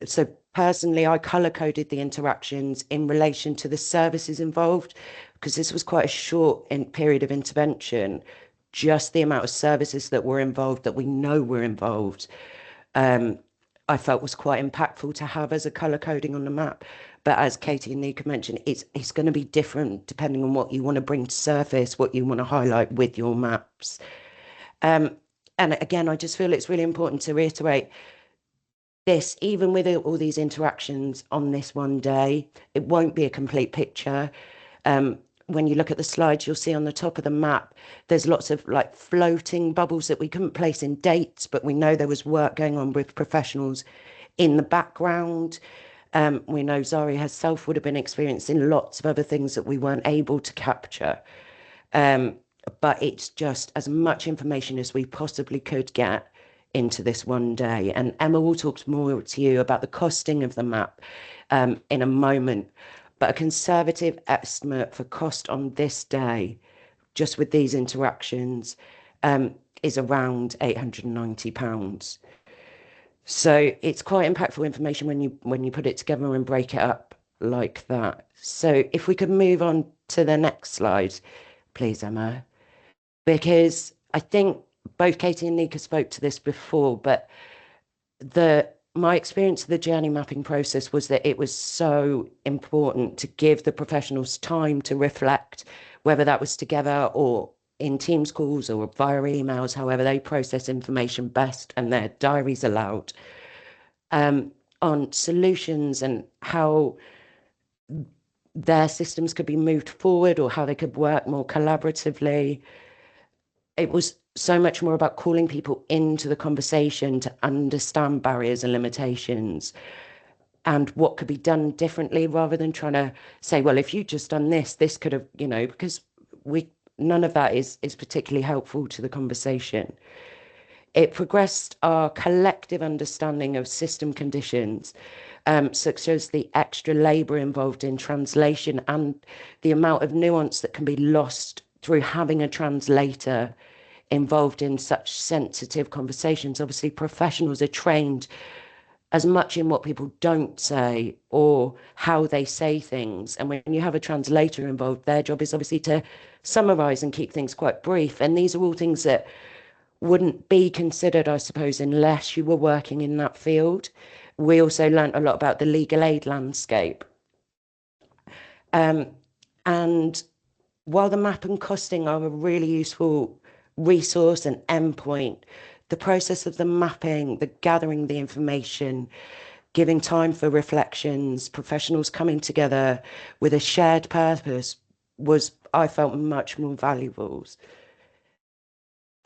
So personally, I colour coded the interactions in relation to the services involved, because this was quite a short period of intervention. Just the amount of services that were involved, that we know were involved, I felt was quite impactful to have as a colour coding on the map. But as Katie and Nika mentioned, it's going to be different depending on what you want to bring to surface, what you want to highlight with your maps. And again, I just feel it's really important to reiterate this, even with all these interactions on this one day, it won't be a complete picture. When you look at the slides, you'll see on the top of the map, there's lots of like floating bubbles that we couldn't place in dates, but we know there was work going on with professionals in the background. We know Zari herself would have been experiencing lots of other things that we weren't able to capture. But it's just as much information as we possibly could get into this one day. And Emma will talk more to you about the costing of the map in a moment. But a conservative estimate for cost on this day, just with these interactions, is around £890. So it's quite impactful information when you put it together and break it up like that. So if we could move on to the next slide, please, Emma, because I think both Katie and Nika spoke to this before, but my experience of the journey mapping process was that it was so important to give the professionals time to reflect, whether that was together or in Teams calls or via emails, however they process information best and their diaries allowed, on solutions and how their systems could be moved forward or how they could work more collaboratively. It was so much more about calling people into the conversation to understand barriers and limitations and what could be done differently, rather than trying to say, well, if you just done this, this could have, because none of that is particularly helpful to the conversation. It progressed our collective understanding of system conditions, such as the extra labour involved in translation and the amount of nuance that can be lost through having a translator involved in such sensitive conversations. Obviously, professionals are trained as much in what people don't say or how they say things. And when you have a translator involved, their job is obviously to summarise and keep things quite brief. And these are all things that wouldn't be considered, I suppose, unless you were working in that field. We also learnt a lot about the legal aid landscape. And while the map and costing are a really useful resource and endpoint, the process of the mapping, the gathering the information, giving time for reflections, professionals coming together with a shared purpose was, I felt, much more valuable.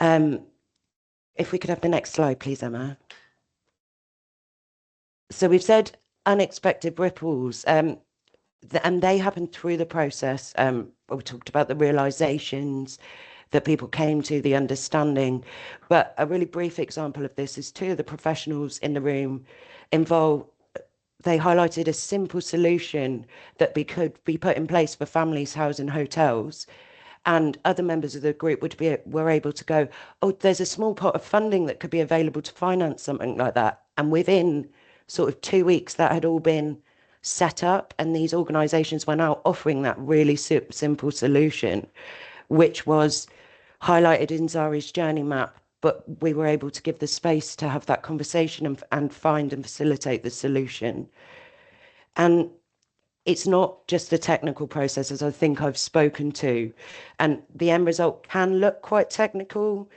If we could have the next slide, please, Emma. So we've said unexpected ripples, and they happened through the process. We talked about the realizations that people came to, the understanding. But a really brief example of this is two of the professionals in the room involved. They highlighted a simple solution that could be put in place for families housed in hotels. And other members of the group were able to go, oh, there's a small pot of funding that could be available to finance something like that. And within sort of 2 weeks, that had all been set up, and these organisations were now offering that really simple solution, which was highlighted in Zari's journey map but we were able to give the space to have that conversation and find and facilitate the solution. And it's not just a technical process, as I think I've spoken to, and the end result can look quite technical.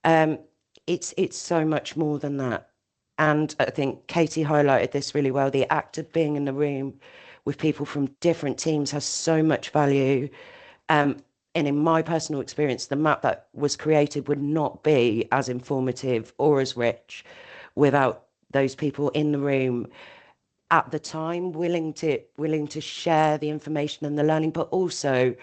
It's so much more than that. And I think Katie highlighted this really well. The act of being in the room with people from different teams has so much value. And in my personal experience, the map that was created would not be as informative or as rich without those people in the room at the time, willing to share the information and the learning, but also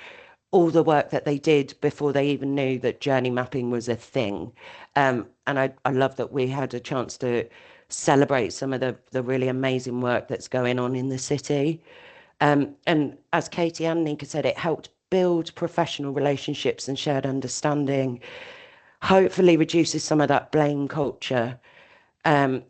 all the work that they did before they even knew that journey mapping was a thing. And I love that we had a chance to celebrate some of the really amazing work that's going on in the city. And as Katie and Nika said, it helped build professional relationships and shared understanding, hopefully reduces some of that blame culture, and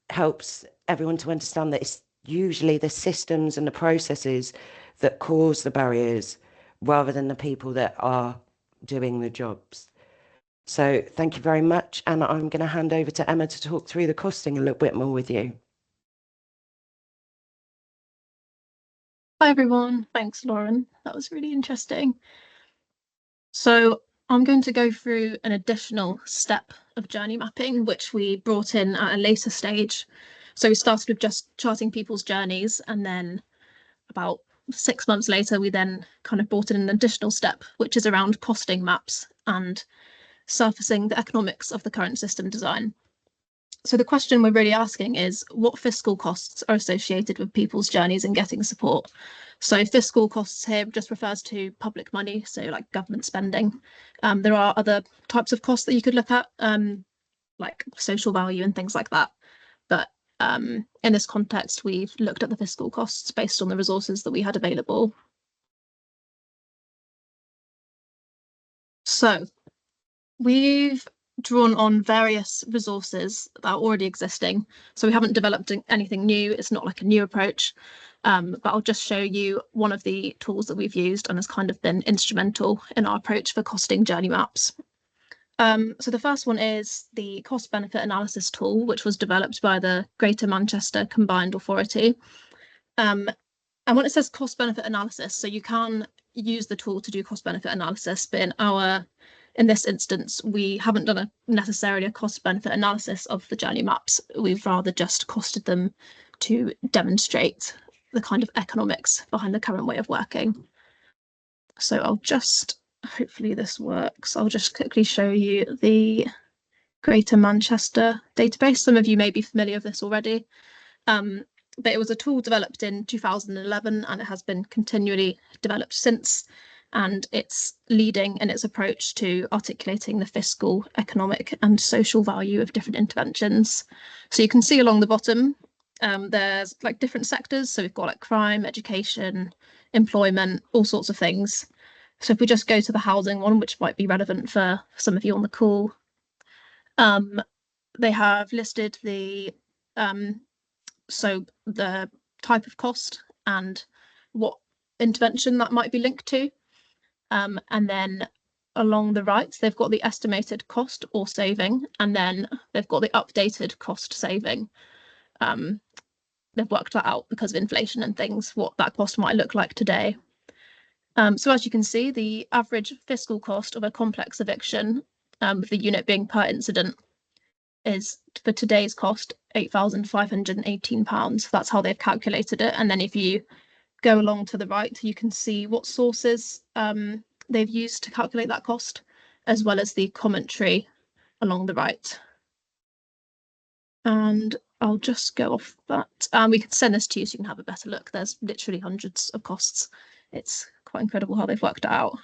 helps everyone to understand that it's usually the systems and the processes that cause the barriers rather than the people that are doing the jobs. So thank you very much. And I'm going to hand over to Emma to talk through the costing a little bit more with you. Hi everyone, thanks Lauren. That was really interesting. So I'm going to go through an additional step of journey mapping, which we brought in at a later stage. So we started with just charting people's journeys, and then about 6 months later, we then kind of brought in an additional step, which is around costing maps and surfacing the economics of the current system design. So the question we're really asking is, what fiscal costs are associated with people's journeys and getting support? So fiscal costs here just refers to public money, so like government spending. There are other types of costs that you could look at, like social value and things like that. But in this context, we've looked at the fiscal costs based on the resources that we had available. So we've drawn on various resources that are already existing. So we haven't developed anything new. It's not like a new approach, but I'll just show you one of the tools that we've used and has kind of been instrumental in our approach for costing journey maps. So the first one is the cost benefit analysis tool, which was developed by the Greater Manchester Combined Authority. And when it says cost benefit analysis, so you can use the tool to do cost benefit analysis, but in this instance, we haven't done necessarily a cost benefit analysis of the journey maps. We've rather just costed them to demonstrate the kind of economics behind the current way of working. So I'll just, hopefully this works. I'll just quickly show you the Greater Manchester database. Some of you may be familiar with this already. But it was a tool developed in 2011 and it has been continually developed since. And it's leading in its approach to articulating the fiscal, economic and social value of different interventions. So you can see along the bottom, there's like different sectors. So we've got like crime, education, employment, all sorts of things. So if we just go to the housing one, which might be relevant for some of you on the call, they have listed the type of cost and what intervention that might be linked to. And then along the right, they've got the estimated cost or saving, and then they've got the updated cost saving. They've worked that out because of inflation and things, what that cost might look like today. So as you can see, the average fiscal cost of a complex eviction, with the unit being per incident, is for today's cost £8,518. That's how they've calculated it. And then if you go along to the right, you can see what sources they've used to calculate that cost, as well as the commentary along the right. And I'll just go off that. We could send this to you so you can have a better look. There's literally hundreds of costs. It's quite incredible how they've worked it out.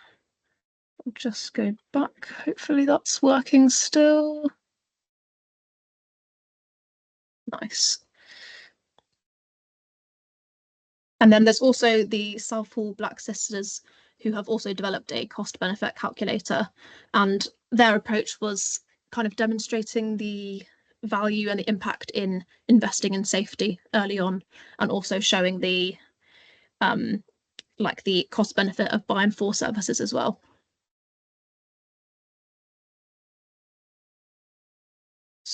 I'll just go back. Hopefully that's working still. Nice. And then there's also the Southall Black Sisters, who have also developed a cost benefit calculator. And their approach was kind of demonstrating the value and the impact in investing in safety early on, and also showing the like the cost benefit of buying for services as well.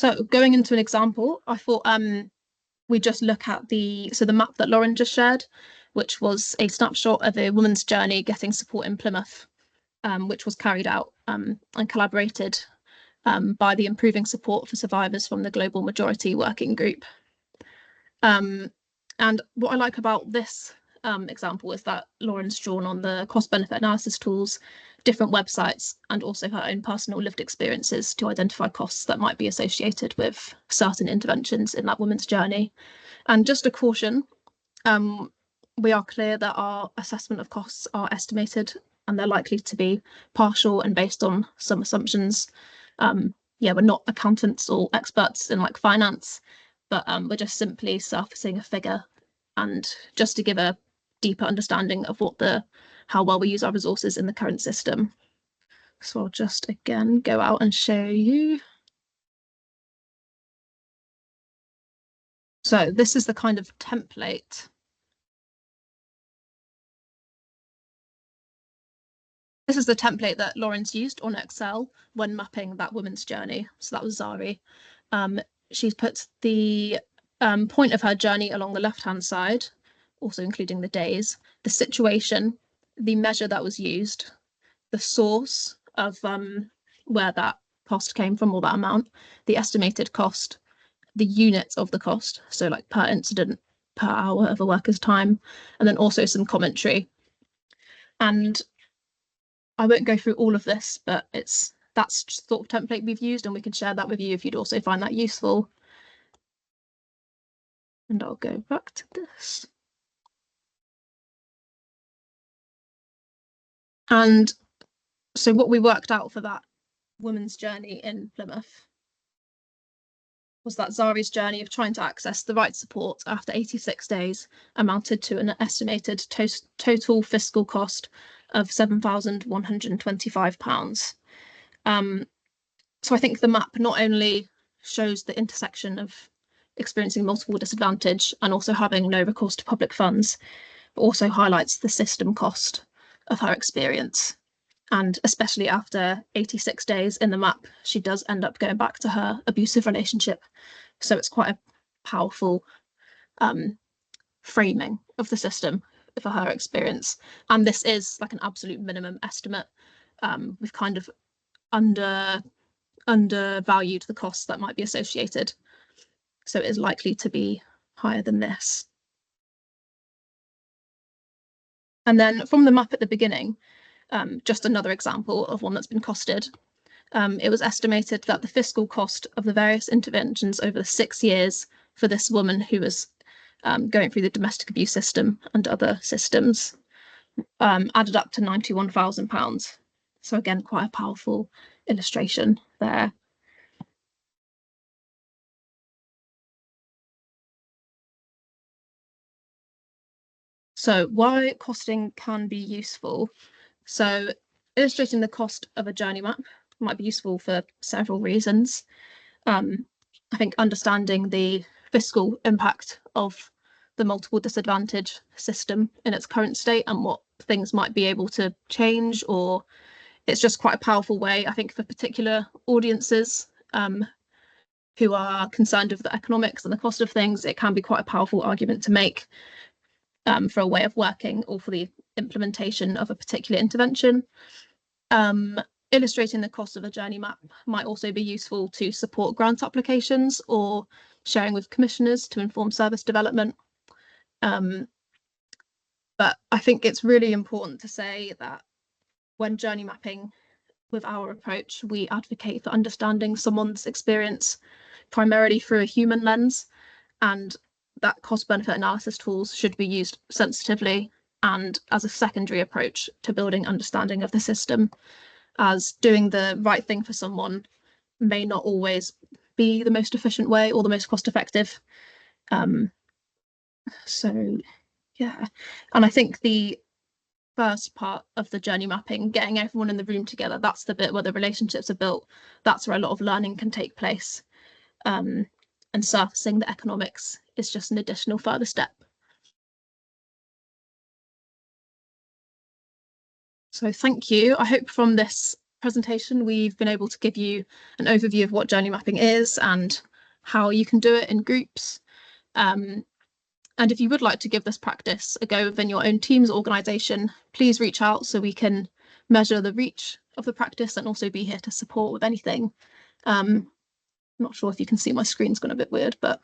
So going into an example, I thought we just look at the map that Lauren just shared, which was a snapshot of a woman's journey getting support in Plymouth, which was carried out and collaborated by the Improving Support for Survivors from the Global Majority Working Group. And what I like about this example is that Lauren's drawn on the cost-benefit analysis tools, different websites, and also her own personal lived experiences to identify costs that might be associated with certain interventions in that woman's journey. And just a caution, we are clear that our assessment of costs are estimated and they're likely to be partial and based on some assumptions. Yeah, we're not accountants or experts in like finance, but we're just simply surfacing a figure and just to give a deeper understanding of how well we use our resources in the current system. So I'll just again go out and show you. So this is the kind of template. This is the template that Lauren's used on Excel when mapping that woman's journey. So that was Zari. She's put the point of her journey along the left-hand side, also including the days, the situation, the measure that was used, the source of where that cost came from or that amount, the estimated cost, the units of the cost, so like per incident, per hour of a worker's time, and then also some commentary. And I won't go through all of this, but that's sort of template we've used, and we can share that with you if you'd also find that useful. And I'll go back to this. And so what we worked out for that woman's journey in Plymouth was that Zari's journey of trying to access the right support after 86 days amounted to an estimated total fiscal cost of £7,125. So I think the map not only shows the intersection of experiencing multiple disadvantage and also having no recourse to public funds, but also highlights the system cost of her experience. And especially after 86 days in the map, she does end up going back to her abusive relationship. So it's quite a powerful framing of the system for her experience. And this is like an absolute minimum estimate. We've kind of undervalued the costs that might be associated. So it is likely to be higher than this. And then from the map at the beginning, just another example of one that's been costed. It was estimated that the fiscal cost of the various interventions over the 6 years for this woman who was going through the domestic abuse system and other systems added up to £91,000. So again, quite a powerful illustration there. So why costing can be useful. So illustrating the cost of a journey map might be useful for several reasons. I think understanding the fiscal impact of the multiple disadvantage system in its current state and what things might be able to change, or it's just quite a powerful way, I think, for particular audiences who are concerned with the economics and the cost of things. It can be quite a powerful argument to make for a way of working or for the implementation of a particular intervention. Illustrating the cost of a journey map might also be useful to support grant applications or sharing with commissioners to inform service development. But I think it's really important to say that when journey mapping with our approach, we advocate for understanding someone's experience primarily through a human lens, and that cost-benefit analysis tools should be used sensitively and as a secondary approach to building understanding of the system, as doing the right thing for someone may not always be the most efficient way or the most cost effective. So yeah, and I think the first part of the journey mapping, getting everyone in the room together, that's the bit where the relationships are built. That's where a lot of learning can take place. And surfacing the economics is just an additional further step. So thank you. I hope from this presentation, we've been able to give you an overview of what journey mapping is and how you can do it in groups. And if you would like to give this practice a go within your own team's organisation, please reach out so we can measure the reach of the practice and also be here to support with anything. I'm not sure if you can see my screen's gone a bit weird, but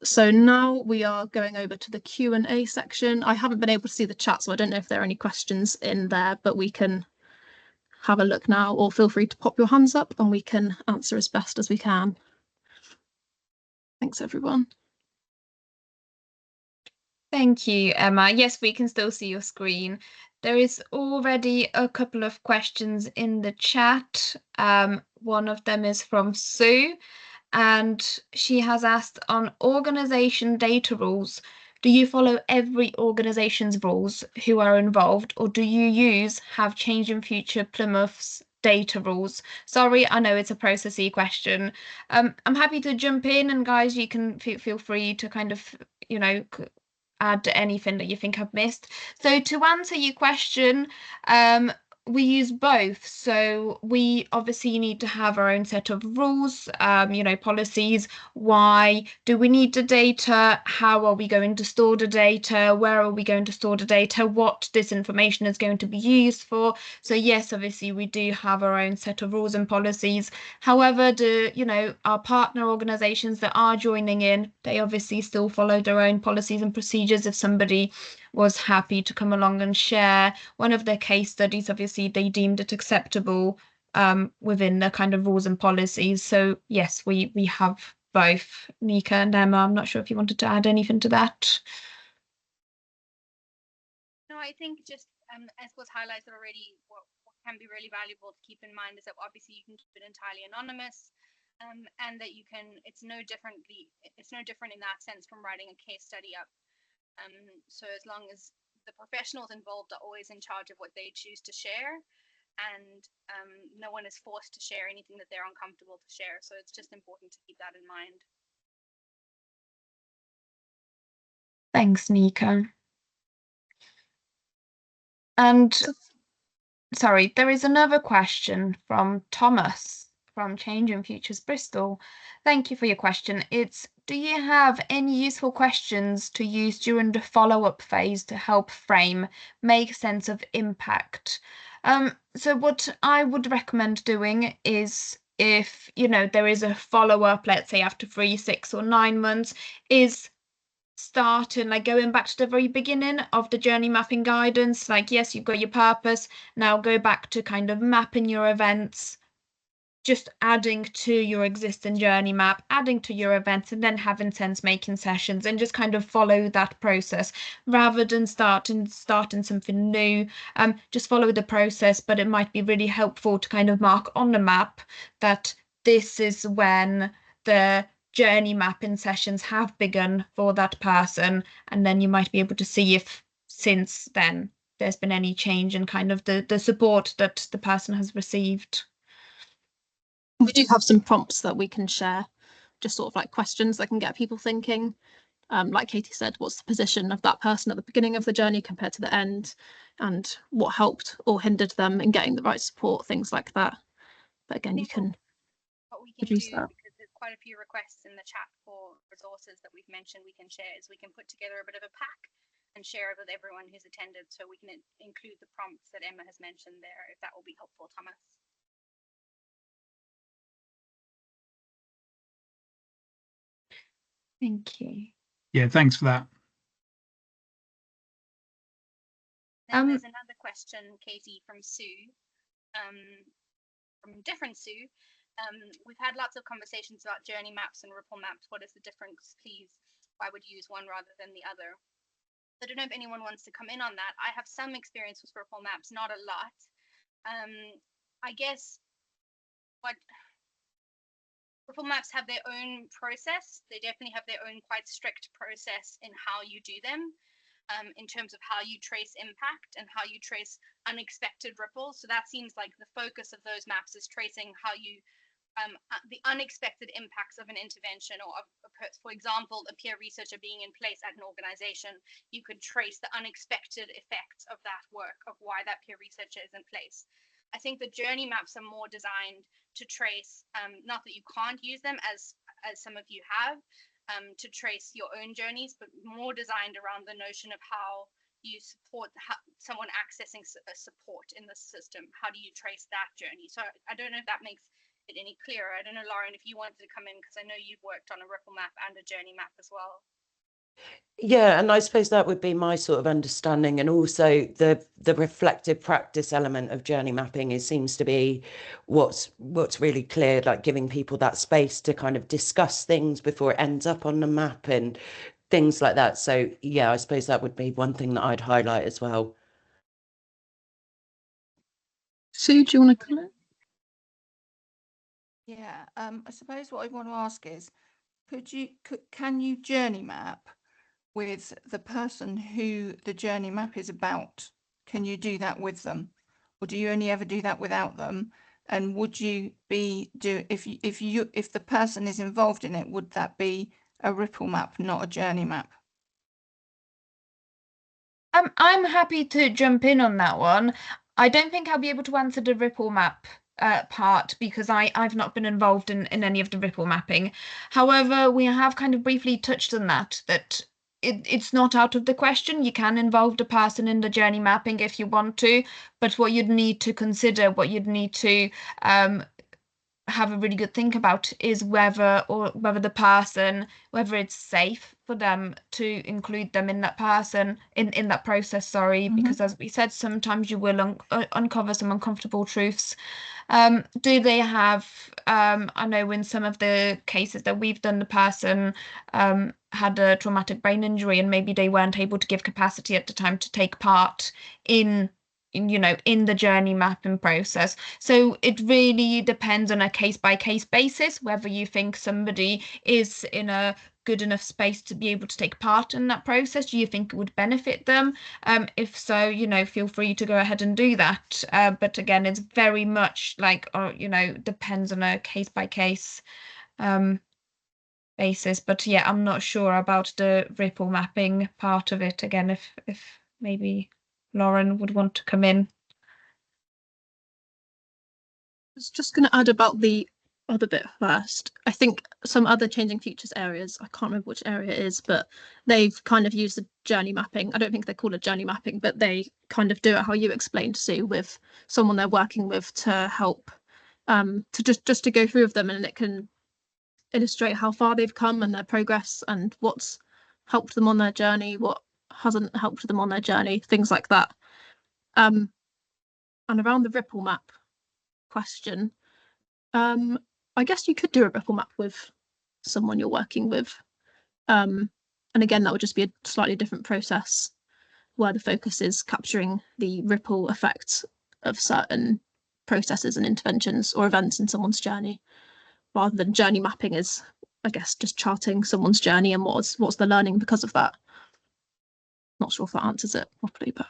so now we are going over to the Q&A section. I haven't been able to see the chat, so I don't know if there are any questions in there, but we can have a look now, or feel free to pop your hands up and we can answer as best as we can. Thanks, everyone. Thank you, Emma. Yes, we can still see your screen. There is already a couple of questions in the chat. One of them is from Sue, and she has asked on organisation data rules. Do you follow every organisation's rules who are involved, or do you have Change in Future Plymouth's data rules? Sorry, I know it's a processy question. I'm happy to jump in, and guys, you can feel free to kind of, add anything that you think I've missed. So to answer your question, we use both. So we obviously need to have our own set of rules, policies. Why do we need the data? How are we going to store the data? Where are we going to store the data? What this information is going to be used for? So yes, obviously we do have our own set of rules and policies. However, our partner organizations that are joining in, they obviously still follow their own policies and procedures. If somebody was happy to come along and share one of their case studies, obviously they deemed it acceptable within the kind of rules and policies. So yes, we have both. Nika and Emma, I'm not sure if you wanted to add anything to that. No, I think just as was highlighted already, what can be really valuable to keep in mind is that obviously you can keep it entirely anonymous, and that you can. It's no different in that sense from writing a case study up. So as long as the professionals involved are always in charge of what they choose to share, and no one is forced to share anything that they're uncomfortable to share. So it's just important to keep that in mind. Thanks, Nika. And sorry, there is another question from Thomas from Change in Futures Bristol. Thank you for your question. It's, do you have any useful questions to use during the follow-up phase to help frame, make sense of impact? So what I would recommend doing is, if there is a follow-up, let's say after 3, 6 or 9 months, is starting like going back to the very beginning of the journey mapping guidance. Like, yes, you've got your purpose, now go back to kind of mapping your events, just adding to your existing journey map, adding to your events, and then having sense making sessions, and just kind of follow that process rather than starting something new. Just follow the process, but it might be really helpful to kind of mark on the map that this is when the journey mapping sessions have begun for that person, and then you might be able to see if since then there's been any change in kind of the support that the person has received. We do have some prompts that we can share, just sort of like questions that can get people thinking. Like Katie said, what's the position of that person at the beginning of the journey compared to the end, and what helped or hindered them in getting the right support, things like that. But again, you can what we can produce do, that. because there's quite a few requests in the chat for resources that we've mentioned we can share, is we can put together a bit of a pack and share it with everyone who's attended, so we can include the prompts that Emma has mentioned there, if that will be helpful, Thomas. Thank you. Yeah, thanks for that. Then there's another question, Katie, from Sue, from different Sue. We've had lots of conversations about journey maps and ripple maps. What is the difference, please? Why would you use one rather than the other? I don't know if anyone wants to come in on that. I have some experience with ripple maps, not a lot. I guess what ripple maps have their own process. They definitely have their own quite strict process in how you do them, in terms of how you trace impact and how you trace unexpected ripples. So that seems like the focus of those maps is tracing how you the unexpected impacts of an intervention, or for example, a peer researcher being in place at an organization. You could trace the unexpected effects of that work, of why that peer researcher is in place. I think the journey maps are more designed to trace, not that you can't use them as some of you have, to trace your own journeys, but more designed around the notion of how you support someone accessing support in the system. How do you trace that journey? So I don't know if that makes it any clearer. I don't know, Lauren, if you wanted to come in, because I know you've worked on a ripple map and a journey map as well. Yeah, and I suppose that would be my sort of understanding, and also the reflective practice element of journey mapping. It seems to be what's really clear, like giving people that space to kind of discuss things before it ends up on the map and things like that. So yeah, I suppose that would be one thing that I'd highlight as well. Sue, do you want to comment? Yeah, I suppose what I want to ask is, can you journey map with the person who the journey map is about? Can you do that with them, or do you only ever do that without them? And would you if the person is involved in it, would that be a ripple map, not a journey map? I'm happy to jump in on that one. I don't think I'll be able to answer the ripple map part because I've not been involved in any of the ripple mapping. However, we have kind of briefly touched on that it's not out of the question. You can involve the person in the journey mapping if you want to, but what you'd need to consider, what you'd need to have a really good think about is whether the person, whether it's safe for them to include them in that person in that process, sorry, because as we said, sometimes you will uncover some uncomfortable truths. Do they have I know in some of the cases that we've done, the person had a traumatic brain injury and maybe they weren't able to give capacity at the time to take part in the journey mapping process. So it really depends on a case by case basis whether you think somebody is in a good enough space to be able to take part in that process. Do you think it would benefit them? If so, feel free to go ahead and do that. But again, it's very much like, depends on a case by case basis. But yeah, I'm not sure about the ripple mapping part of it. Again, if maybe Lauren would want to come in. I was just going to add about the other bit first. I think some other changing futures areas, I can't remember which area it is, but they've kind of used the journey mapping. I don't think they call it journey mapping, but they kind of do it how you explained, Sue, with someone they're working with to help to just to go through with them, and it can illustrate how far they've come and their progress and what's helped them on their journey, what hasn't helped them on their journey, things like that. And around the ripple map question, I guess you could do a ripple map with someone you're working with. And again, that would just be a slightly different process where the focus is capturing the ripple effects of certain processes and interventions or events in someone's journey, rather than journey mapping is, I guess, just charting someone's journey and what's the learning because of that. Not sure if that answers it properly, but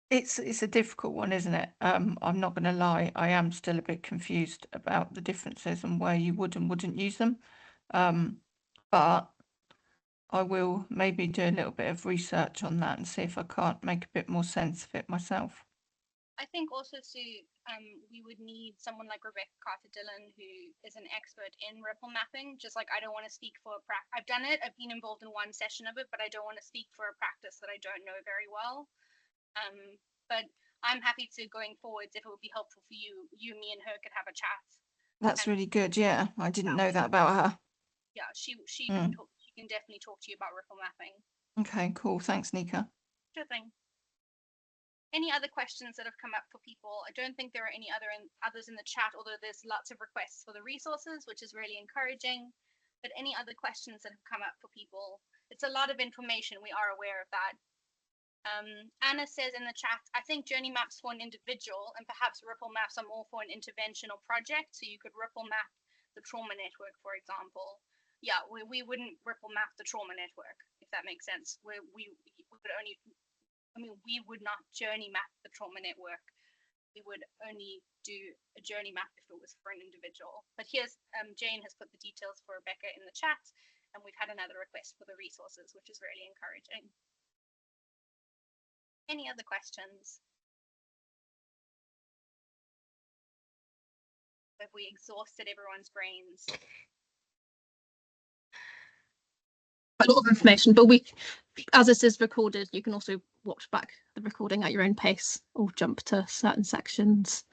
It's a difficult one, isn't it? I'm not going to lie, I am still a bit confused about the differences and where you would and wouldn't use them. But I will maybe do a little bit of research on that and see if I can't make a bit more sense of it myself. I think also, Sue, we would need someone like Rebecca Carter-Dillon, who is an expert in ripple mapping. Just like I don't want to speak for a practice. I've done it. I've been involved in one session of it, but I don't want to speak for a practice that I don't know very well. But I'm happy to, going forwards, if it would be helpful for you, me and her could have a chat. That's really good. Yeah, I didn't know that about her. Yeah, she can talk, she can definitely talk to you about ripple mapping. Okay, cool. Thanks, Nika. Sure thing. Any other questions that have come up for people? I don't think there are any others in the chat, although there's lots of requests for the resources, which is really encouraging. But any other questions that have come up for people? It's a lot of information. We are aware of that. Anna says in the chat, I think journey maps for an individual and perhaps ripple maps are more for an intervention or project. So you could ripple map the trauma network, for example. Yeah, we wouldn't ripple map the trauma network, if that makes sense. We would only, we would not journey map the trauma network. We would only do a journey map if it was for an individual. But here's, Jane has put the details for Rebecca in the chat, and we've had another request for the resources, which is really encouraging. Any other questions? Have we exhausted everyone's brains? A lot of information, but as this is recorded, you can also watch back the recording at your own pace or jump to certain sections.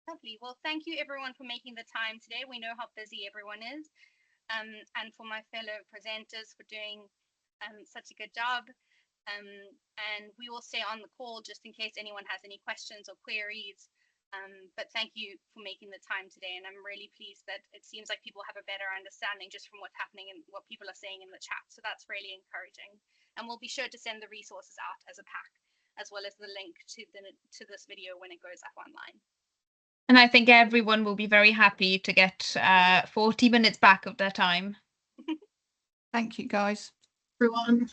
Lovely. Well, thank you everyone for making the time today. We know how busy everyone is. And for my fellow presenters for doing such a good job. And we will stay on the call just in case anyone has any questions or queries. But thank you for making the time today. And I'm really pleased that it seems like people have a better understanding just from what's happening and what people are saying in the chat. So that's really encouraging. And we'll be sure to send the resources out as a pack, as well as the link to this video when it goes up online. And I think everyone will be very happy to get 40 minutes back of their time. Thank you, guys. Everyone.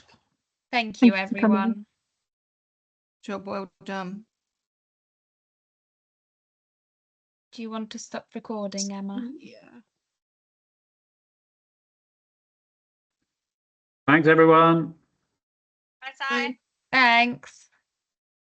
Thank you, Thank you for coming. everyone. Job well done. Do you want to stop recording, Emma? Yeah. Thanks, everyone. Bye, Sai. Thanks.